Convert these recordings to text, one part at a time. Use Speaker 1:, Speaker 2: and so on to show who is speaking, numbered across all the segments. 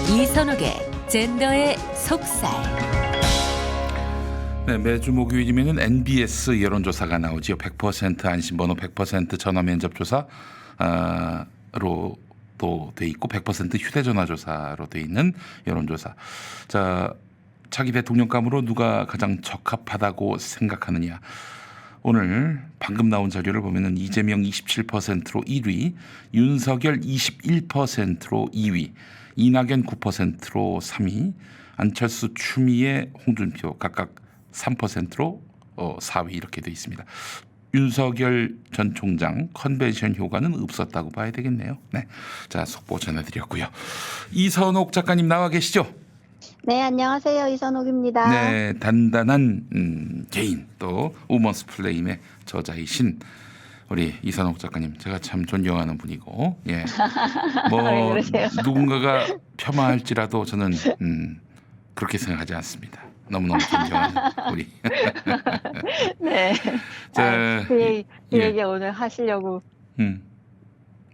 Speaker 1: 이선옥의 젠더의 속살.
Speaker 2: 네, 매주 목요일이면 NBS 여론조사가 나오지요. 100% 안심번호 100% 전화면접조사로 또 돼 있고 100% 휴대전화조사로 돼 있는 여론조사. 자, 차기 대통령감으로 누가 가장 적합하다고 생각하느냐. 오늘 방금 나온 자료를 보면은 이재명 27%로 1위, 윤석열 21%로 2위, 이낙연 9%로 3위, 안철수, 추미애, 홍준표 각각 3%로 4위 이렇게 돼 있습니다. 윤석열 전 총장 컨벤션 효과는 없었다고 봐야 되겠네요. 네, 자 속보 전해드렸고요. 이선옥 작가님 나와 계시죠?
Speaker 3: 네, 안녕하세요. 이선옥입니다.
Speaker 2: 네, 단단한 개인 또 우먼스 플레임의 저자이신 우리 이선옥 작가님, 제가 참 존경하는 분이고, 예, 뭐 누군가가 폄하할지라도 저는 그렇게 생각하지 않습니다. 너무너무 존경하는 우리.
Speaker 3: 네.
Speaker 2: 자,
Speaker 3: 그 얘기 오늘 하시려고
Speaker 2: 네.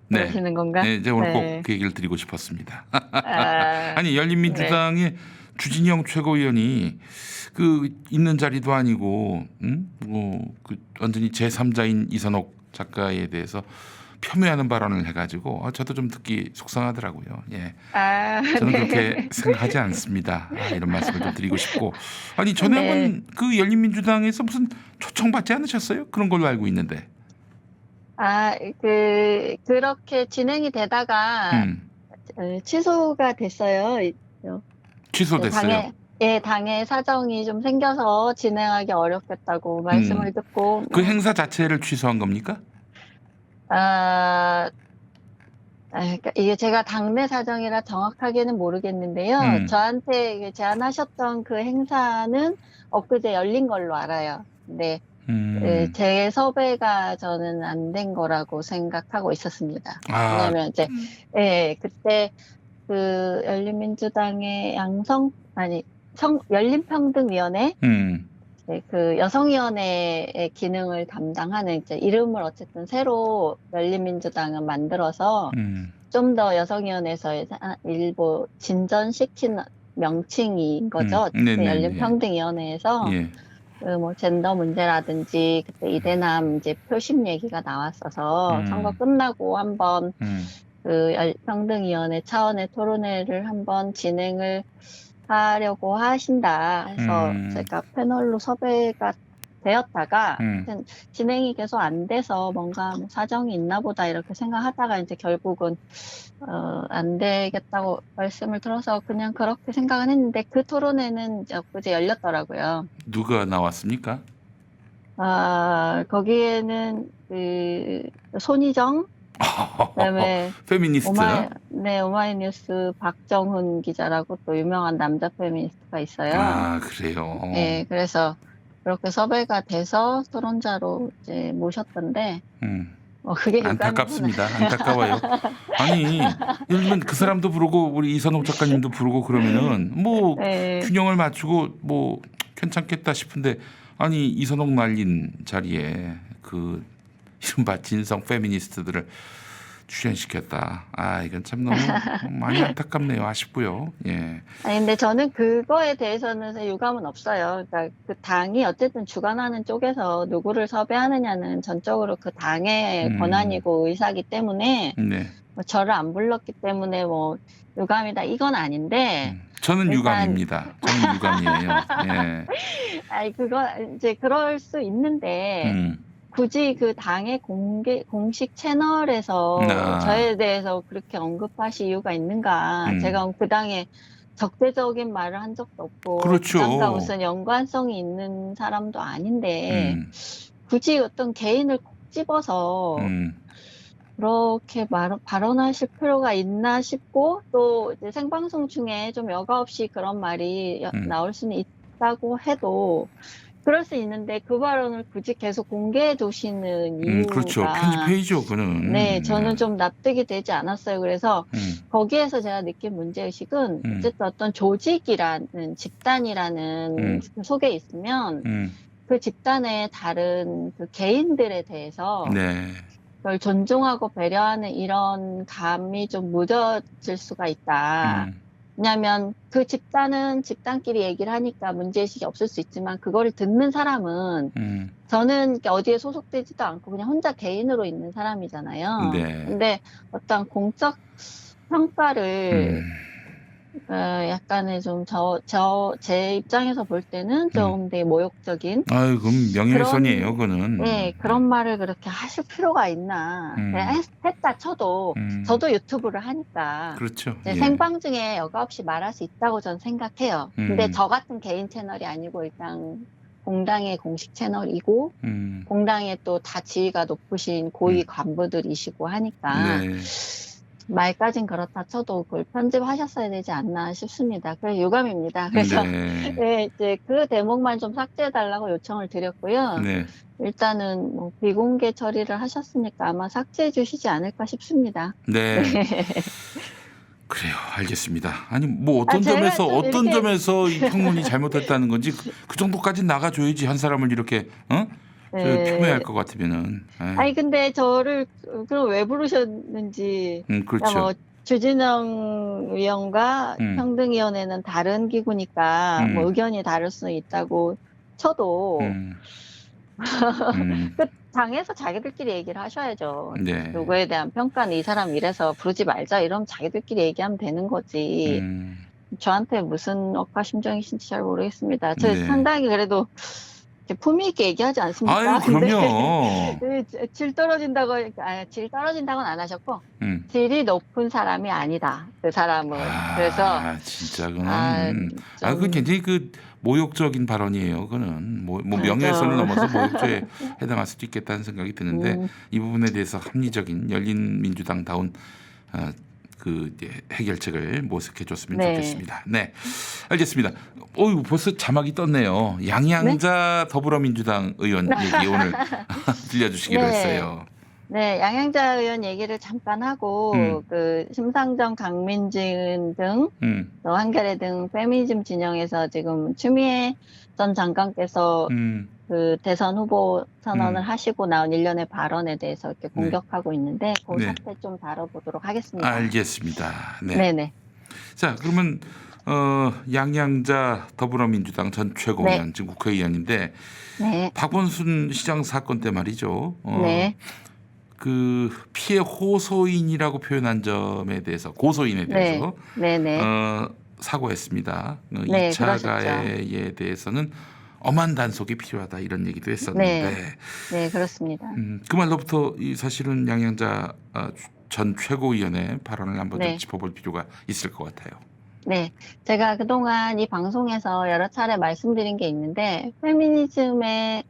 Speaker 3: 그러시는 건가?
Speaker 2: 네, 제가 오늘
Speaker 3: 네.
Speaker 2: 꼭 그 얘기를 드리고 싶었습니다.
Speaker 3: 아,
Speaker 2: 아니, 열린민주당의 주진영 최고위원이 그 있는 자리도 아니고, 그 완전히 제3자인 이선옥 작가에 대해서 폄훼하는 발언을 해가지고 저도 좀 듣기 속상하더라고요. 예, 저는
Speaker 3: 네.
Speaker 2: 그렇게 생각하지 않습니다. 이런 말씀을 좀 드리고 싶고, 아니 전에
Speaker 3: 네.
Speaker 2: 한번 그 열린민주당에서 무슨 초청받지 않으셨어요? 그런 걸로 알고 있는데.
Speaker 3: 그렇게 진행이 되다가 취소가 됐어요.
Speaker 2: 취소됐어요.
Speaker 3: 당의 사정이 좀 생겨서 진행하기 어렵겠다고 말씀을 듣고.
Speaker 2: 그 행사 자체를 취소한 겁니까?
Speaker 3: 그러니까 이게 제가 당내 사정이라 정확하게는 모르겠는데요. 저한테 제안하셨던 그 행사는 엊그제 열린 걸로 알아요. 근데 제 섭외가 저는 안 된 거라고 생각하고 있었습니다. 왜냐하면 이제 그때 그 열린민주당의 열린평등위원회 그 여성위원회의 기능을 담당하는 이제 이름을 어쨌든 새로 열린민주당은 만들어서 좀 더 여성위원회에서 일부 진전시킨 명칭인 거죠. 그 열린평등위원회에서 뭐 젠더 문제라든지 그때 이대남 이제 표심 얘기가 나왔어서 선거 끝나고 한번 그 평등위원회 차원의 토론회를 한번 진행을 하려고 하신다 해서 제가 패널로 섭외가 되었다가 진행이 계속 안 돼서 뭔가 사정이 있나 보다 이렇게 생각하다가 이제 결국은 안 되겠다고 말씀을 들어서 그냥 그렇게 생각은 했는데 그 토론회는 엊그제 열렸더라고요.
Speaker 2: 누가 나왔습니까?
Speaker 3: 거기에는 그 손희정, 그다음에
Speaker 2: 페미니스트.
Speaker 3: 오마이뉴스 박정훈 기자라고 또 유명한 남자 페미니스트가 있어요.
Speaker 2: 그래요.
Speaker 3: 네, 그래서 그렇게 섭외가 돼서 토론자로 이제 모셨던데, 그게
Speaker 2: 안타깝습니다. 안타까워요. 아니, 예를 들면 그 사람도 부르고 우리 이선옥 작가님도 부르고 그러면은 뭐 균형을 맞추고 뭐 괜찮겠다 싶은데, 아니 이선옥 날린 자리에 그 이른바 진성 페미니스트들을 출연시켰다. 이건 참 너무 많이 안타깝네요. 아쉽고요. 예.
Speaker 3: 아니, 근데 저는 그거에 대해서는 유감은 없어요. 그러니까 그 당이 어쨌든 주관하는 쪽에서 누구를 섭외하느냐는 전적으로 그 당의 권한이고 의사기 때문에 뭐 저를 안 불렀기 때문에 뭐 유감이다 이건 아닌데.
Speaker 2: 저는 유감입니다. 저는 유감이에요. 예.
Speaker 3: 그거 이제 그럴 수 있는데. 굳이 그 당의 공식 채널에서 저에 대해서 그렇게 언급하실 이유가 있는가. 제가 그 당에 적대적인 말을 한 적도 없고.
Speaker 2: 그렇죠.
Speaker 3: 그 당과 무슨 연관성이 있는 사람도 아닌데. 굳이 어떤 개인을 콕 집어서 그렇게 발언하실 필요가 있나 싶고, 또 이제 생방송 중에 좀 여과 없이 그런 말이 나올 수는 있다고 해도 그럴 수 있는데 그 발언을 굳이 계속 공개해 두시는 이유가
Speaker 2: 그렇죠. 편집해야죠, 그는.
Speaker 3: 네, 저는 좀 납득이 되지 않았어요. 그래서 거기에서 제가 느낀 문제의식은 어쨌든 어떤 조직이라는 집단이라는 속에 있으면 그 집단의 다른 그 개인들에 대해서
Speaker 2: 네.
Speaker 3: 그걸 존중하고 배려하는 이런 감이 좀 무뎌질 수가 있다. 왜냐하면 그 집단은 집단끼리 얘기를 하니까 문제의식이 없을 수 있지만 그거를 듣는 사람은 저는 어디에 소속되지도 않고 그냥 혼자 개인으로 있는 사람이잖아요.
Speaker 2: 네.
Speaker 3: 근데 어떤 공적 평가를 약간의 좀 제 입장에서 볼 때는 좀 되게 모욕적인.
Speaker 2: 아유, 그럼 명예훼손이에요, 그거는.
Speaker 3: 네, 그런 말을 그렇게 하실 필요가 있나. 그냥 했다 쳐도, 저도 유튜브를 하니까.
Speaker 2: 그렇죠. 예.
Speaker 3: 생방 중에 여과 없이 말할 수 있다고 저는 생각해요. 근데 저 같은 개인 채널이 아니고 일단 공당의 공식 채널이고, 공당에 또 다 지위가 높으신 고위 간부들이시고 하니까.
Speaker 2: 네.
Speaker 3: 말까진 그렇다 쳐도 그걸 편집하셨어야 되지 않나 싶습니다. 그래서 유감입니다. 그래서
Speaker 2: 네.
Speaker 3: 네, 이제 그 대목만 좀 삭제해달라고 요청을 드렸고요.
Speaker 2: 네.
Speaker 3: 일단은 뭐 비공개 처리를 하셨으니까 아마 삭제해 주시지 않을까 싶습니다.
Speaker 2: 네. 그래요, 알겠습니다. 아니 뭐 어떤
Speaker 3: 제가
Speaker 2: 점에서
Speaker 3: 좀
Speaker 2: 어떤
Speaker 3: 이렇게-
Speaker 2: 점에서 이 평론이 잘못됐다는 건지 그 정도까지 나가줘야지 한 사람을 이렇게 폄훼할 것 같으면은. 에이.
Speaker 3: 아니 근데 저를 그럼 왜 부르셨는지.
Speaker 2: 그렇죠.
Speaker 3: 뭐 주진영 위원과 평등위원회는 다른 기구니까 뭐 의견이 다를 수는 있다고 쳐도 그 당에서 자기들끼리 얘기를 하셔야죠.
Speaker 2: 네.
Speaker 3: 누구에 대한 평가는 이 사람 이래서 부르지 말자 이러면 자기들끼리 얘기하면 되는 거지. 저한테 무슨 억까 심정이신지 잘 모르겠습니다. 저
Speaker 2: 네.
Speaker 3: 상당히 그래도 이렇게 품위 있게 얘기하지 않습니까?
Speaker 2: 아유, 그럼요.
Speaker 3: 질 떨어진다고는 안 하셨고 질이 높은 사람이 아니다. 그 사람은. 그래서
Speaker 2: 진짜 그는 그 굉장히 그 모욕적인 발언이에요. 그는 뭐 명예훼손을 넘어서 모욕죄에 해당할 수도 있겠다는 생각이 드는데 이 부분에 대해서 합리적인 열린민주당다운 그 해결책을 모색해 줬으면 좋겠습니다. 네, 알겠습니다. 어유 벌써 자막이 떴네요. 양양자 더불어민주당 의원 얘기 오늘 들려주시기로 했어요.
Speaker 3: 네, 양양자 의원 얘기를 잠깐 하고 그 심상정, 강민진 등 또 한겨레 등 페미니즘 진영에서 지금 추미애 전 장관께서 그 대선 후보 선언을 하시고 나온 일련의 발언에 대해서 이렇게 공격하고 있는데 그 사태 좀 다뤄보도록 하겠습니다.
Speaker 2: 알겠습니다. 네.
Speaker 3: 네네.
Speaker 2: 자, 그러면 양양자 더불어민주당 전 최고위원 지금 국회의원인데 박원순 시장 사건 때 말이죠. 그 피해 호소인이라고 표현한 점에 대해서 고소인에 대해서 사과했습니다. 2차 가해에 대해서는 엄한 단속이 필요하다 이런 얘기도 했었는데
Speaker 3: 네, 그렇습니다.
Speaker 2: 그 말로부터 이 사실은 양양자 전 최고위원의 발언을 한번 좀 짚어볼 필요가 있을 것 같아요.
Speaker 3: 네, 제가 그동안 이 방송에서 여러 차례 말씀드린 게 있는데 페미니즘의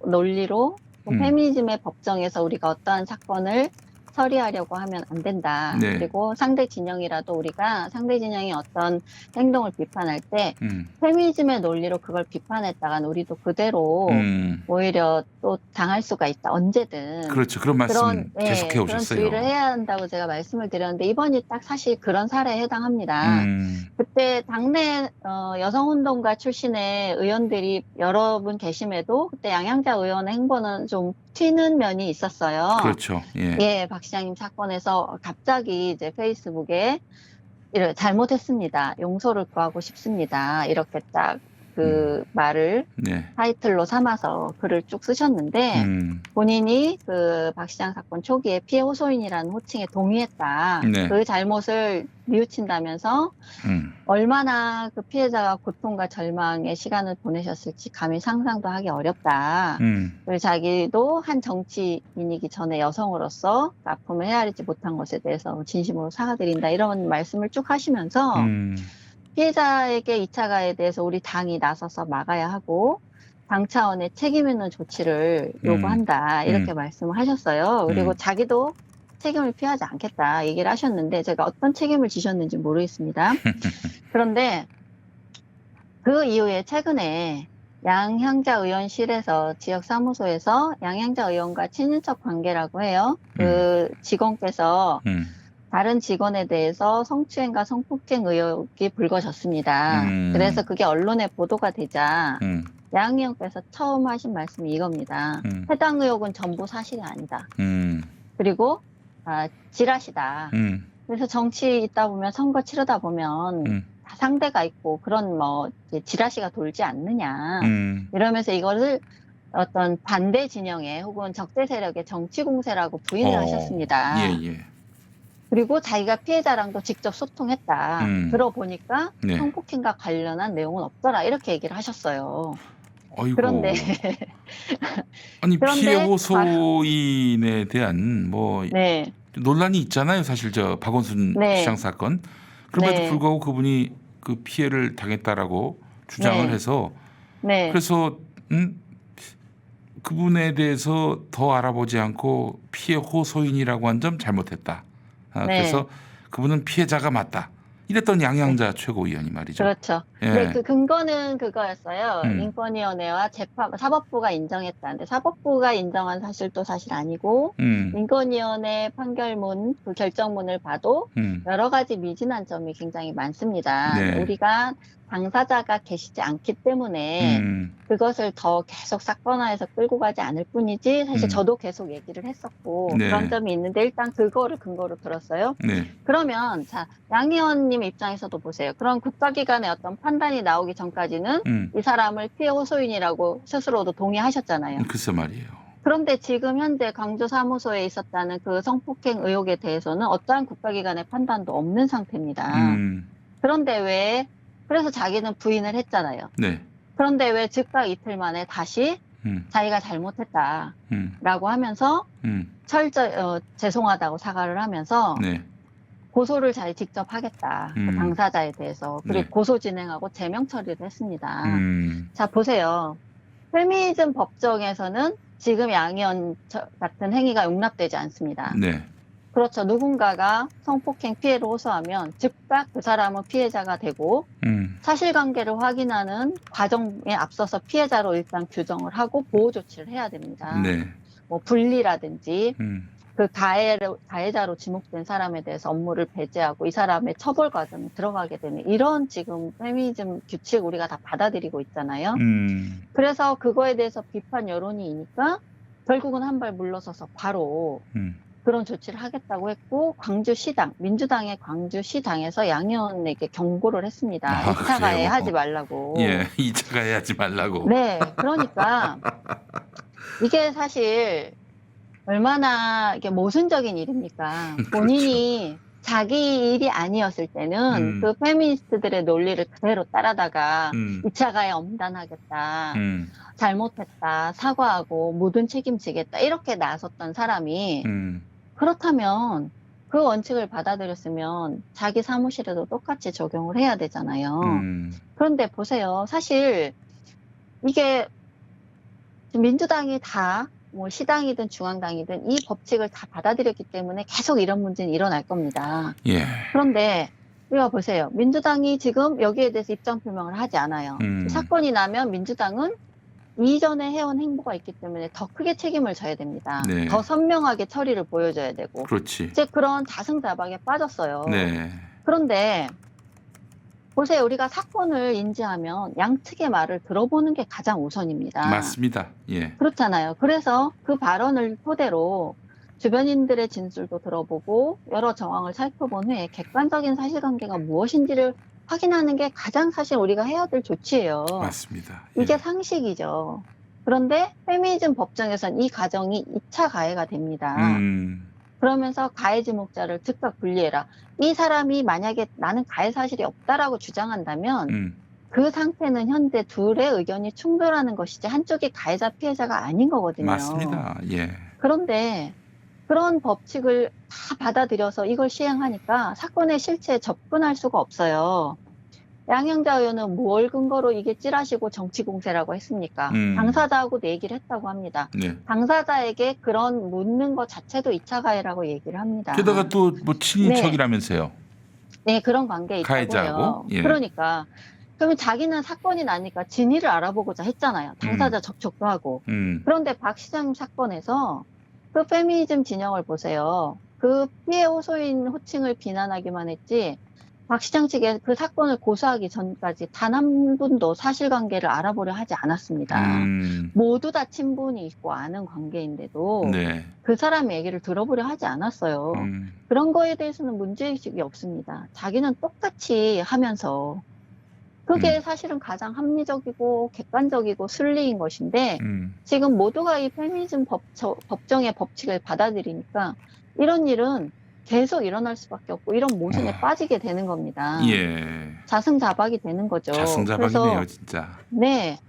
Speaker 3: 논리로 페미니즘의 법정에서 우리가 어떠한 사건을 처리하려고 하면 안 된다. 그리고 상대 진영이라도 우리가 상대 진영이 어떤 행동을 비판할 때 페미니즘의 논리로 그걸 비판했다간 우리도 그대로 오히려 또 당할 수가 있다. 언제든.
Speaker 2: 그렇죠. 그런 말씀 계속해 오셨어요.
Speaker 3: 그런 주의를 해야 한다고 제가 말씀을 드렸는데 이번이 딱 사실 그런 사례에 해당합니다. 그때 당내 여성운동가 출신의 의원들이 여러 분 계심에도 그때 양양자 의원의 행보는 좀 튀는 면이 있었어요.
Speaker 2: 그렇죠.
Speaker 3: 박 시장님 사건에서 갑자기 이제 페이스북에 잘못했습니다. 용서를 구하고 싶습니다. 이렇게 딱 그 말을 타이틀로 삼아서 글을 쭉 쓰셨는데 본인이 그 박 시장 사건 초기에 피해 호소인이라는 호칭에 동의했다. 그 잘못을 뉘우친다면서 얼마나 그 피해자가 고통과 절망의 시간을 보내셨을지 감히 상상도 하기 어렵다. 그리고 자기도 한 정치인이기 전에 여성으로서 아픔을 헤아리지 못한 것에 대해서 진심으로 사과드린다. 이런 말씀을 쭉 하시면서 피해자에게 2차 가해에 대해서 우리 당이 나서서 막아야 하고 당 차원의 책임 있는 조치를 요구한다. 이렇게 말씀을 하셨어요. 그리고 자기도 책임을 피하지 않겠다 얘기를 하셨는데 제가 어떤 책임을 지셨는지 모르겠습니다. 그런데 그 이후에 최근에 양향자 의원실에서 지역 사무소에서 양향자 의원과 친인척 관계라고 해요. 그 직원께서 다른 직원에 대해서 성추행과 성폭행 의혹이 불거졌습니다. 그래서 그게 언론에 보도가 되자 양 의원께서 처음 하신 말씀이 이겁니다. 해당 의혹은 전부 사실이 아니다. 그리고 지라시다. 그래서 정치 있다 보면 선거 치르다 보면 다 상대가 있고 그런 뭐 지라시가 돌지 않느냐. 이러면서 이거를 어떤 반대 진영의 혹은 적대 세력의 정치 공세라고 부인을 하셨습니다.
Speaker 2: 예.
Speaker 3: 그리고 자기가 피해자랑도 직접 소통했다. 들어보니까
Speaker 2: 네.
Speaker 3: 성폭행과 관련한 내용은 없더라. 이렇게 얘기를 하셨어요.
Speaker 2: 어이고.
Speaker 3: 그런데
Speaker 2: 아니
Speaker 3: 그런데
Speaker 2: 피해 호소인에 대한 뭐
Speaker 3: 네.
Speaker 2: 논란이 있잖아요. 사실 저 박원순
Speaker 3: 네.
Speaker 2: 시장 사건. 그럼에도
Speaker 3: 네.
Speaker 2: 불구하고 그분이 그 피해를 당했다라고 주장을
Speaker 3: 네.
Speaker 2: 해서
Speaker 3: 네.
Speaker 2: 그래서 그분에 대해서 더 알아보지 않고 피해 호소인이라고 한 점 잘못했다.
Speaker 3: 네.
Speaker 2: 그래서 그분은 피해자가 맞다. 이랬던 양양자 최고위원이 말이죠.
Speaker 3: 그렇죠.
Speaker 2: 예.
Speaker 3: 네, 그 근거는 그거였어요. 인권위원회와 사법부가 인정했다는데 사법부가 인정한 사실도 사실 아니고 인권위원회 판결문 그 결정문을 봐도 여러 가지 미진한 점이 굉장히 많습니다.
Speaker 2: 네.
Speaker 3: 우리가 당사자가 계시지 않기 때문에 그것을 더 계속 사건화해서 끌고 가지 않을 뿐이지 사실 저도 계속 얘기를 했었고
Speaker 2: 네.
Speaker 3: 그런 점이 있는데 일단 그거를 근거로 들었어요.
Speaker 2: 네.
Speaker 3: 그러면 자 양 의원님 입장에서도 보세요. 그런 국가기관의 어떤 판단이 나오기 전까지는 이 사람을 피해 호소인이라고 스스로도 동의하셨잖아요.
Speaker 2: 글쎄 말이에요.
Speaker 3: 그런데 지금 현재 광주 사무소에 있었다는 그 성폭행 의혹에 대해서는 어떠한 국가기관의 판단도 없는 상태입니다. 그런데 왜 그래서 자기는 부인을 했잖아요.
Speaker 2: 네.
Speaker 3: 그런데 왜 즉각 이틀 만에 다시 자기가 잘못했다라고 하면서 죄송하다고 사과를 하면서
Speaker 2: 네.
Speaker 3: 고소를 자기 직접 하겠다. 그 당사자에 대해서. 그리고
Speaker 2: 네.
Speaker 3: 고소 진행하고 제명 처리를 했습니다. 자, 보세요. 페미니즘 법정에서는 지금 양 의원 같은 행위가 용납되지 않습니다.
Speaker 2: 네.
Speaker 3: 그렇죠. 누군가가 성폭행 피해를 호소하면 즉각 그 사람은 피해자가 되고 사실관계를 확인하는 과정에 앞서서 피해자로 일단 규정을 하고 보호 조치를 해야 됩니다.
Speaker 2: 네.
Speaker 3: 뭐 분리라든지 그 가해자로 지목된 사람에 대해서 업무를 배제하고 이 사람의 처벌 과정에 들어가게 되는 이런 지금 페미니즘 규칙 우리가 다 받아들이고 있잖아요. 그래서 그거에 대해서 비판 여론이니까 결국은 한 발 물러서서 바로 그런 조치를 하겠다고 했고 광주시당, 민주당의 광주시당에서 양 의원에게 경고를 했습니다.
Speaker 2: 아,
Speaker 3: 2차 가해
Speaker 2: 그래요?
Speaker 3: 하지 말라고.
Speaker 2: 예, 2차 가해 하지 말라고.
Speaker 3: 네, 그러니까 이게 사실 얼마나 이게 모순적인 일입니까? 본인이 자기 일이 아니었을 때는 그 페미니스트들의 논리를 그대로 따라다가 2차 가해 엄단하겠다, 잘못했다, 사과하고 모든 책임지겠다 이렇게 나섰던 사람이 그렇다면 그 원칙을 받아들였으면 자기 사무실에도 똑같이 적용을 해야 되잖아요. 그런데 보세요. 사실 이게 민주당이 다 뭐 시당이든 중앙당이든 이 법칙을 다 받아들였기 때문에 계속 이런 문제는 일어날 겁니다.
Speaker 2: 예.
Speaker 3: 그런데 우리가 보세요. 민주당이 지금 여기에 대해서 입장 표명을 하지 않아요. 사건이 나면 민주당은 이전에 해온 행보가 있기 때문에 더 크게 책임을 져야 됩니다.
Speaker 2: 네.
Speaker 3: 더 선명하게 처리를 보여줘야 되고.
Speaker 2: 그렇지.
Speaker 3: 이제 그런 자승자박에 빠졌어요.
Speaker 2: 네.
Speaker 3: 그런데 보세요. 우리가 사건을 인지하면 양측의 말을 들어보는 게 가장 우선입니다.
Speaker 2: 맞습니다. 예.
Speaker 3: 그렇잖아요. 그래서 그 발언을 토대로 주변인들의 진술도 들어보고 여러 정황을 살펴본 후에 객관적인 사실관계가 무엇인지를 확인하는 게 가장 사실 우리가 해야 될 조치예요.
Speaker 2: 맞습니다.
Speaker 3: 이게
Speaker 2: 예.
Speaker 3: 상식이죠. 그런데 페미니즘 법정에선 이 가정이 2차 가해가 됩니다. 그러면서 가해 지목자를 즉각 분리해라. 이 사람이 만약에 나는 가해 사실이 없다라고 주장한다면 그 상태는 현재 둘의 의견이 충돌하는 것이지 한쪽이 가해자 피해자가 아닌 거거든요.
Speaker 2: 맞습니다. 예.
Speaker 3: 그런데 그런 법칙을 다 받아들여서 이걸 시행하니까 사건의 실체에 접근할 수가 없어요. 양형자 의원은 뭘 근거로 이게 찌라시고 정치 공세라고 했습니까? 당사자하고도 얘기를 했다고 합니다.
Speaker 2: 네.
Speaker 3: 당사자에게 그런 묻는 것 자체도 2차 가해라고 얘기를 합니다.
Speaker 2: 게다가 또 뭐 친인척이라면서요.
Speaker 3: 네, 그런 관계에 있다고요.
Speaker 2: 가해자하고? 예.
Speaker 3: 그러니까 그러면 자기는 사건이 나니까 진위를 알아보고자 했잖아요. 당사자 접촉도 하고. 그런데 박 시장 사건에서 그 페미니즘 진영을 보세요. 그 피해 호소인 호칭을 비난하기만 했지 박 시장 측에 그 사건을 고소하기 전까지 단 한 분도 사실관계를 알아보려 하지 않았습니다. 모두 다 친분이 있고 아는 관계인데도
Speaker 2: 네.
Speaker 3: 그 사람의 얘기를 들어보려 하지 않았어요. 그런 거에 대해서는 문제의식이 없습니다. 자기는 똑같이 하면서 그게 사실은 가장 합리적이고 객관적이고 순리인 것인데 지금 모두가 이 페미니즘 법정의 법칙을 받아들이니까 이런 일은 계속 일어날 수밖에 없고 이런 모순에 빠지게 되는 겁니다.
Speaker 2: 예.
Speaker 3: 자승자박이 되는 거죠.
Speaker 2: 자승자박이네요,
Speaker 3: 그래서
Speaker 2: 진짜.
Speaker 3: 네,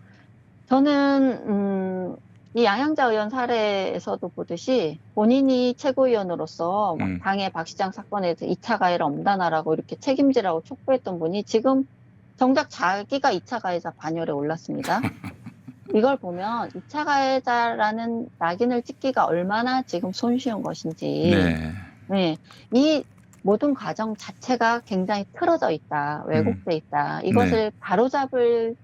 Speaker 3: 저는 이 양양자 의원 사례에서도 보듯이 본인이 최고위원으로서 막 당의 박 시장 사건에서 2차 가해를 엄단하라고 이렇게 책임지라고 촉구했던 분이 지금 정작 자기가 2차 가해자 반열에 올랐습니다. 이걸 보면 2차 가해자라는 낙인을 찍기가 얼마나 지금 손쉬운 것인지
Speaker 2: 네.
Speaker 3: 네, 이 모든 과정 자체가 굉장히 틀어져 있다, 왜곡돼 있다. 이것을 바로잡을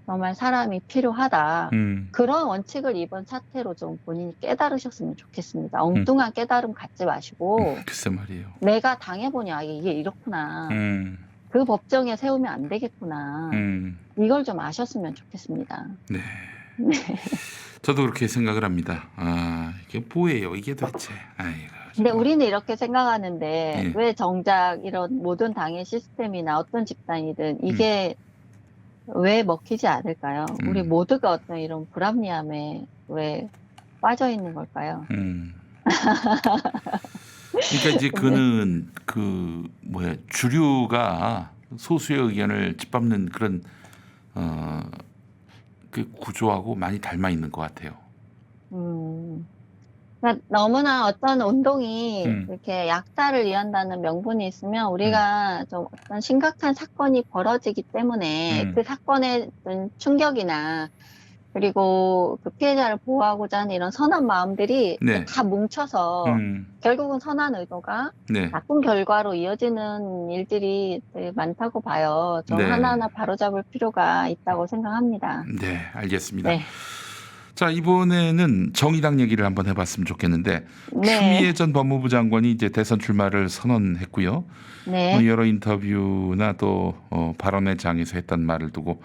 Speaker 3: 정말 사람이 필요하다. 그런 원칙을 이번 사태로 좀 본인이 깨달으셨으면 좋겠습니다. 엉뚱한 깨달음 갖지 마시고
Speaker 2: 글쎄 말이에요.
Speaker 3: 내가 당해보니 아, 이게 이렇구나. 그 법정에 세우면 안 되겠구나. 이걸 좀 아셨으면 좋겠습니다.
Speaker 2: 네. 저도 그렇게 생각을 합니다. 아, 이게 뭐예요, 이게 도대체. 아이고.
Speaker 3: 근데 우리는 이렇게 생각하는데
Speaker 2: 예.
Speaker 3: 왜 정작 이런 모든 당의 시스템이나 어떤 집단이든 이게 왜 먹히지 않을까요? 우리 모두가 어떤 이런 불합리함에 왜 빠져 있는 걸까요?
Speaker 2: 그러니까 이제 그는 그 뭐야 주류가 소수의 의견을 짓밟는 그런 그 구조하고 많이 닮아 있는 것 같아요.
Speaker 3: 그러니까 너무나 어떤 운동이 이렇게 약자를 위한다는 명분이 있으면 우리가 좀 어떤 심각한 사건이 벌어지기 때문에 그 사건의 어떤 충격이나 그리고 그 피해자를 보호하고자 하는 이런 선한 마음들이
Speaker 2: 네.
Speaker 3: 다 뭉쳐서 결국은 선한 의도가
Speaker 2: 네.
Speaker 3: 나쁜 결과로 이어지는 일들이 되게 많다고 봐요. 좀
Speaker 2: 네.
Speaker 3: 하나하나 바로잡을 필요가 있다고 생각합니다.
Speaker 2: 네, 알겠습니다.
Speaker 3: 네.
Speaker 2: 자, 이번에는 정의당 얘기를 한번 해봤으면 좋겠는데
Speaker 3: 네.
Speaker 2: 추미애 전 법무부 장관이 이제 대선 출마를 선언했고요.
Speaker 3: 네.
Speaker 2: 여러 인터뷰나 또 발언의 장에서 했던 말을 두고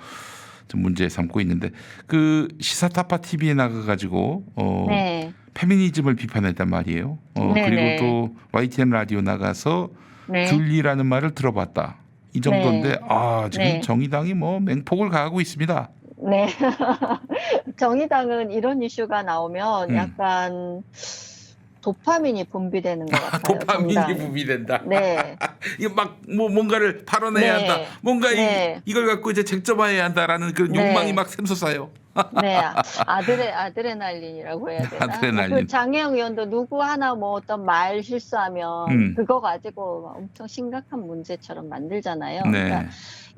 Speaker 2: 좀 문제 삼고 있는데 그 시사타파 TV에 나가가지고
Speaker 3: 네.
Speaker 2: 페미니즘을 비판했단 말이에요.
Speaker 3: 네,
Speaker 2: 그리고
Speaker 3: 네.
Speaker 2: 또 YTN 라디오 나가서
Speaker 3: 네.
Speaker 2: 귤리라는 말을 들어봤다. 이 정도인데 지금
Speaker 3: 네.
Speaker 2: 정의당이 뭐 맹폭을 가하고 있습니다.
Speaker 3: 네. 정의당은 이런 이슈가 나오면 약간 도파민이 분비되는 것 같아요.
Speaker 2: 도파민이
Speaker 3: 정당에.
Speaker 2: 분비된다.
Speaker 3: 네.
Speaker 2: 이거 막 뭐 뭔가를 발언해야
Speaker 3: 네.
Speaker 2: 한다. 뭔가
Speaker 3: 네.
Speaker 2: 이걸 갖고 이제 쟁점화해야 한다라는 그런
Speaker 3: 네.
Speaker 2: 욕망이 막 샘솟아요.
Speaker 3: 네, 아드레날린이라고 해야 되나?
Speaker 2: 아드레날린.
Speaker 3: 그 장혜영 의원도 누구 하나 뭐 어떤 말 실수하면 그거 가지고 막 엄청 심각한 문제처럼 만들잖아요.
Speaker 2: 네.
Speaker 3: 그러니까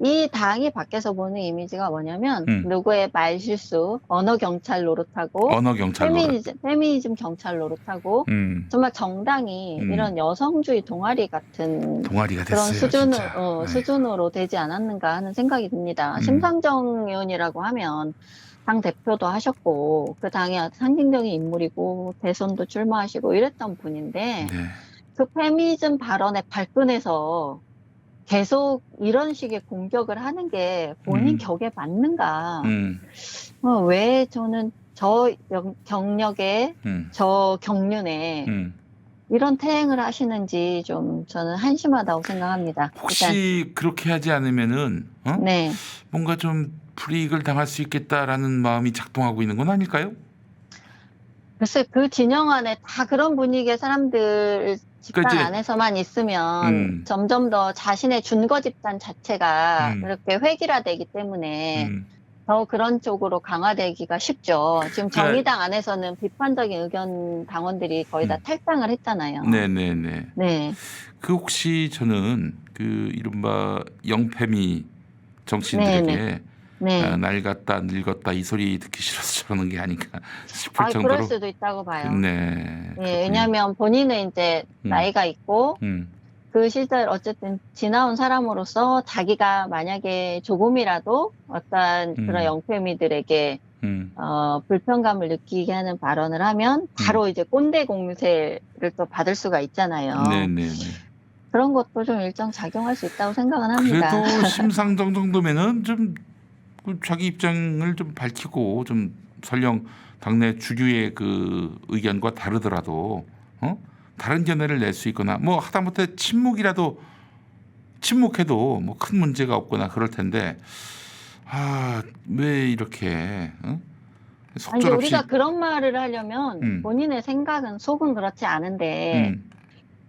Speaker 3: 이 당이 밖에서 보는 이미지가 뭐냐면 누구의 말 실수, 언어 경찰 노릇하고
Speaker 2: 언어 경찰 노릇.
Speaker 3: 페미니즘 경찰 노릇하고 정말 정당이 이런 여성주의 동아리 같은
Speaker 2: 동아리가
Speaker 3: 그런
Speaker 2: 됐어요.
Speaker 3: 수준으로 되지 않았는가 하는 생각이 듭니다. 심상정 의원이라고 하면 당 대표도 하셨고 그 당의 상징적인 인물이고 대선도 출마하시고 이랬던 분인데
Speaker 2: 네.
Speaker 3: 그 페미니즘 발언에 발끈해서 계속 이런 식의 공격을 하는 게 본인 격에 맞는가? 왜 저는 저 경력에 저 경륜에 이런 태행을 하시는지 좀 저는 한심하다고 생각합니다.
Speaker 2: 혹시 그렇게 하지 않으면은
Speaker 3: 네.
Speaker 2: 뭔가 좀 불이익을 당할 수 있겠다라는 마음이 작동하고 있는 건 아닐까요?
Speaker 3: 글쎄 그 진영 안에 다 그런 분위기의 사람들 집단
Speaker 2: 그러니까
Speaker 3: 안에서만 있으면 점점 더 자신의 준거 집단 자체가 이렇게 획일화되기 때문에 더 그런 쪽으로 강화되기가 쉽죠. 지금 정의당 안에서는 비판적인 의견 당원들이 거의 다 탈당을 했잖아요.
Speaker 2: 네네네.
Speaker 3: 네.
Speaker 2: 그 혹시 저는 그 이른바 영패미 정치인들에게
Speaker 3: 네.
Speaker 2: 낡았다 늙었다 이 소리 듣기 싫어서 저러는 게 아닌가 싶을 정도로.
Speaker 3: 그럴 수도 있다고 봐요.
Speaker 2: 네.
Speaker 3: 네, 왜냐하면 본인은 이제 나이가 있고 그 시절 어쨌든 지나온 사람으로서 자기가 만약에 조금이라도 어떤 그런 영패미들에게 불편감을 느끼게 하는 발언을 하면 바로 이제 꼰대 공세를 또 받을 수가 있잖아요.
Speaker 2: 네네네.
Speaker 3: 그런 것도 좀 일정 작용할 수 있다고 생각은 합니다.
Speaker 2: 그래도 심상정 정도면은 좀 자기 입장을 좀 밝히고 좀 설령 당내 주류의 그 의견과 다르더라도 다른 견해를 낼 수 있거나 뭐 하다못해 침묵해도 뭐 큰 문제가 없거나 그럴 텐데 왜 이렇게
Speaker 3: 아니,
Speaker 2: 속절없이
Speaker 3: 우리가 그런 말을 하려면 본인의 생각은 속은 그렇지 않은데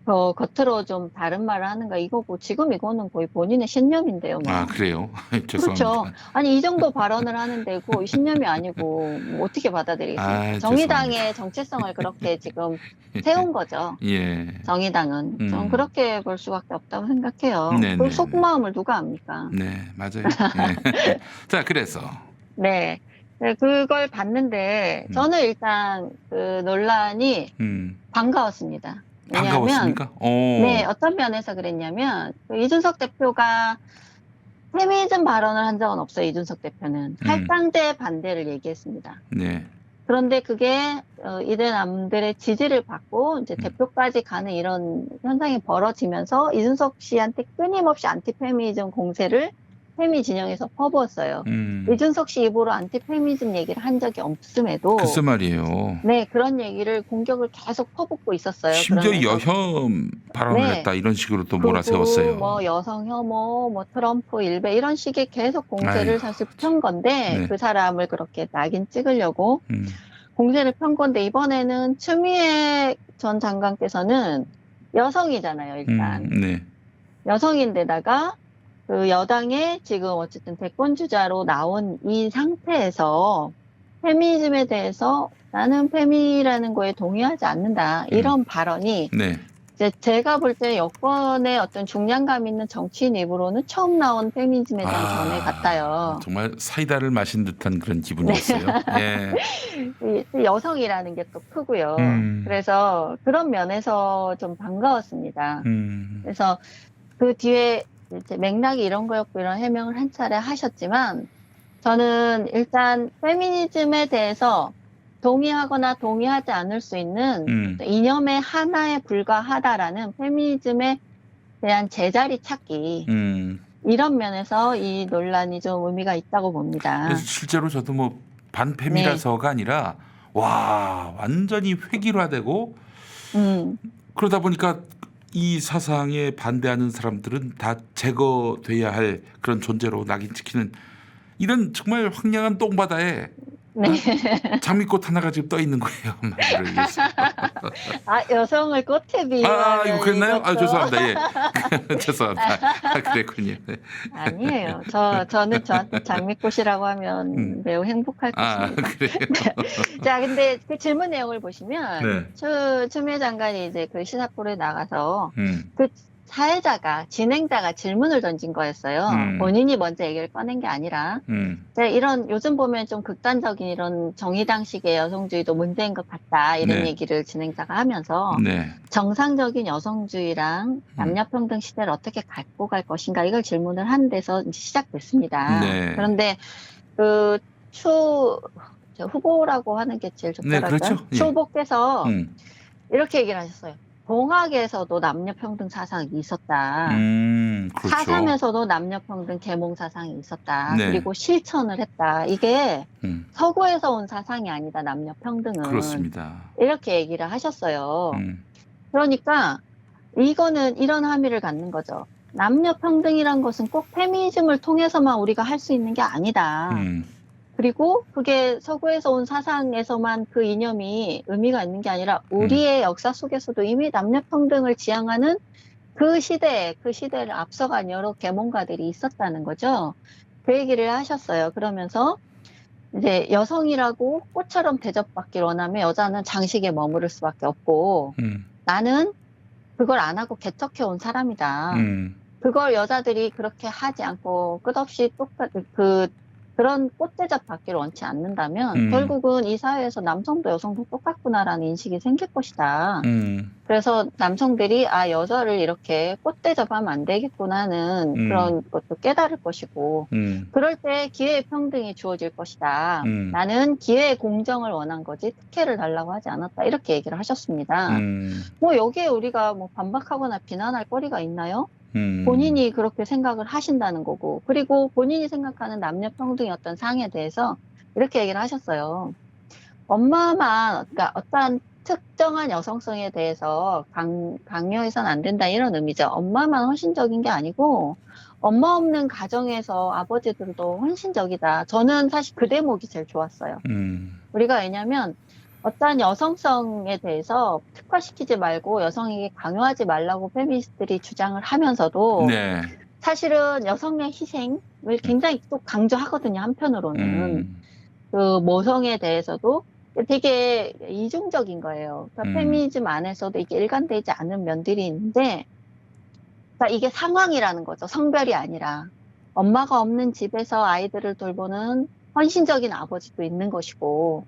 Speaker 3: 겉으로 좀 다른 말을 하는 거 이거고 지금 이거는 거의 본인의 신념인데요. 뭐.
Speaker 2: 그래요?
Speaker 3: 그렇죠.
Speaker 2: 죄송합니다.
Speaker 3: 아니 이 정도 발언을 하는데고 신념이 아니고 뭐 어떻게 받아들이겠습니까? 정의당의 정체성을 그렇게 지금 세운 거죠.
Speaker 2: 예.
Speaker 3: 정의당은 전 그렇게 볼 수밖에 없다고 생각해요. 그 속마음을 누가 압니까?
Speaker 2: 네, 맞아요. 예. 자, 그래서
Speaker 3: 네. 그걸 봤는데 저는 일단 그 논란이 반가웠습니다. 왜냐하면
Speaker 2: 반가웠습니까?
Speaker 3: 네, 어떤 면에서 그랬냐면 그 이준석 대표가 페미니즘 발언을 한 적은 없어요. 이준석 대표는 할당제 반대를 얘기했습니다.
Speaker 2: 네.
Speaker 3: 그런데 그게 이들 남들의 지지를 받고 이제 대표까지 가는 이런 현상이 벌어지면서 이준석 씨한테 끊임없이 안티페미니즘 공세를 페미 진영에서 퍼부었어요. 이준석 씨 입으로 안티페미니즘 얘기를 한 적이 없음에도
Speaker 2: 글쎄 말이에요.
Speaker 3: 네, 그런 얘기를 공격을 계속 퍼붓고 있었어요.
Speaker 2: 심지어
Speaker 3: 그러면서
Speaker 2: 여혐 발언을
Speaker 3: 네.
Speaker 2: 했다 이런 식으로 또
Speaker 3: 그리고
Speaker 2: 몰아세웠어요.
Speaker 3: 뭐 여성 혐오, 뭐 트럼프 일배 이런 식의 계속 공세를
Speaker 2: 아이고.
Speaker 3: 사실 편 건데
Speaker 2: 네.
Speaker 3: 그 사람을 그렇게 낙인 찍으려고 공세를 편 건데 이번에는 추미애 전 장관께서는 여성이잖아요, 일단.
Speaker 2: 네.
Speaker 3: 여성인데다가 그 여당의 지금 어쨌든 대권 주자로 나온 이 상태에서 페미니즘에 대해서 나는 페미라는 거에 동의하지 않는다. 이런 발언이
Speaker 2: 네.
Speaker 3: 이제 제가 볼 때 여권의 어떤 중량감 있는 정치인 입으로는 처음 나온 페미니즘에 대한 견해 같아요.
Speaker 2: 정말 사이다를 마신 듯한 그런 기분이었어요. 예.
Speaker 3: 이 여성이라는 게 또 크고요. 그래서 그런 면에서 좀 반가웠습니다. 그래서 그 뒤에 이제 맥락이 이런 거였고 이런 해명을 한 차례 하셨지만 저는 일단 페미니즘에 대해서 동의하거나 동의하지 않을 수 있는 이념의 하나에 불과하다라는 페미니즘에 대한 제자리 찾기 이런 면에서 이 논란이 좀 의미가 있다고 봅니다.
Speaker 2: 그래서 실제로 저도 뭐 반페미라서가 아니라 와 완전히 획일화되고 그러다 보니까 이 사상에 반대하는 사람들은 다 제거돼야 할 그런 존재로 낙인 찍히는 이런 정말 황량한 똥바다에
Speaker 3: 네.
Speaker 2: 장미꽃 하나가 지금 떠 있는 거예요. 말을 위해서.
Speaker 3: 여성을 꽃에 비유하는
Speaker 2: 이거 그랬나요?
Speaker 3: 이것도...
Speaker 2: 죄송합니다. 예. 죄송합니다. 그랬군요. 네.
Speaker 3: 아니에요. 저는 저한테 장미꽃이라고 하면 매우 행복할 것입니다.
Speaker 2: 그래요?
Speaker 3: 자, 근데 그 질문 내용을 보시면
Speaker 2: 네.
Speaker 3: 추미애 장관이 이제 그 시사프로에 나가서
Speaker 2: 그
Speaker 3: 진행자가 질문을 던진 거였어요. 본인이 먼저 얘기를 꺼낸 게 아니라. 이런, 요즘 보면 좀 극단적인 이런 정의당식의 여성주의도 문제인 것 같다. 이런 얘기를 진행자가 하면서 정상적인 여성주의랑 남녀평등 시대를 어떻게 갖고 갈 것인가 이걸 질문을 한 데서 이제 시작됐습니다. 그런데 그 후보라고 하는 게 제일 좋더라고요.
Speaker 2: 그렇죠.
Speaker 3: 추 후보께서 이렇게 얘기를 하셨어요. 동학에서도 남녀평등 사상이 있었다.
Speaker 2: 그렇죠.
Speaker 3: 4.3에서도 남녀평등 계몽 사상이 있었다.
Speaker 2: 네.
Speaker 3: 그리고 실천을 했다. 이게 서구에서 온 사상이 아니다. 남녀평등은.
Speaker 2: 그렇습니다.
Speaker 3: 이렇게 얘기를 하셨어요. 그러니까 이거는 이런 함의를 갖는 거죠. 남녀평등이란 것은 꼭 페미니즘을 통해서만 우리가 할 수 있는 게 아니다. 그리고 그게 서구에서 온 사상에서만 그 이념이 의미가 있는 게 아니라 우리의 역사 속에서도 이미 남녀평등을 지향하는 그 시대를 앞서간 여러 계몽가들이 있었다는 거죠. 그 얘기를 하셨어요. 그러면서 이제 여성이라고 꽃처럼 대접받길 원하면 여자는 장식에 머무를 수밖에 없고 나는 그걸 안 하고 개척해온 사람이다. 그걸 여자들이 그렇게 하지 않고 끝없이 그런 꽃대접 받기를 원치 않는다면 결국은 이 사회에서 남성도 여성도 똑같구나라는 인식이 생길 것이다. 그래서 남성들이 아 여자를 이렇게 꽃대접하면 안 되겠구나는 그런 것도 깨달을 것이고 그럴 때 기회의 평등이 주어질 것이다. 나는 기회의 공정을 원한 거지 특혜를 달라고 하지 않았다. 이렇게 얘기를 하셨습니다. 뭐 여기에 우리가 뭐 반박하거나 비난할 거리가 있나요? 본인이 그렇게 생각을 하신다는 거고 그리고 본인이 생각하는 남녀 평등의 어떤 상에 대해서 이렇게 얘기를 하셨어요. 엄마만 그러니까 어떠한 특정한 여성성에 대해서 강요해서는 안 된다 이런 의미죠. 엄마만 헌신적인 게 아니고 엄마 없는 가정에서 아버지들도 헌신적이다. 저는 사실 그 대목이 제일 좋았어요. 우리가 왜냐하면 어떠한 여성성에 대해서 특화시키지 말고 여성에게 강요하지 말라고 페미니스트들이 주장을 하면서도
Speaker 2: 네.
Speaker 3: 사실은 여성의 희생을 굉장히 또 강조하거든요. 한편으로는 그 모성에 대해서도 되게 이중적인 거예요. 그러니까 페미니즘 안에서도 이게 일관되지 않은 면들이 있는데 그러니까 이게 상황이라는 거죠. 성별이 아니라 엄마가 없는 집에서 아이들을 돌보는 헌신적인 아버지도 있는 것이고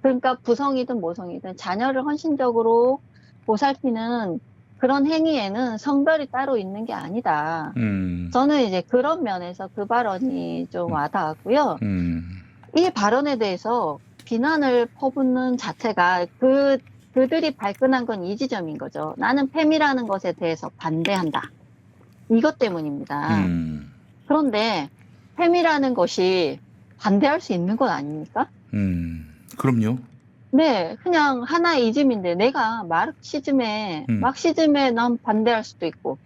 Speaker 3: 그러니까 부성이든 모성이든 자녀를 헌신적으로 보살피는 그런 행위에는 성별이 따로 있는 게 아니다. 저는 이제 그런 면에서 그 발언이 좀 와닿았고요. 이 발언에 대해서 비난을 퍼붓는 자체가 그들이 발끈한 건 이 지점인 거죠. 나는 페미라는 것에 대해서 반대한다. 이것 때문입니다. 그런데 페미라는 것이 반대할 수 있는 건 아닙니까?
Speaker 2: 그럼요.
Speaker 3: 네, 그냥 하나의 이즘인데 내가 마르크시즘에 난 반대할 수도 있고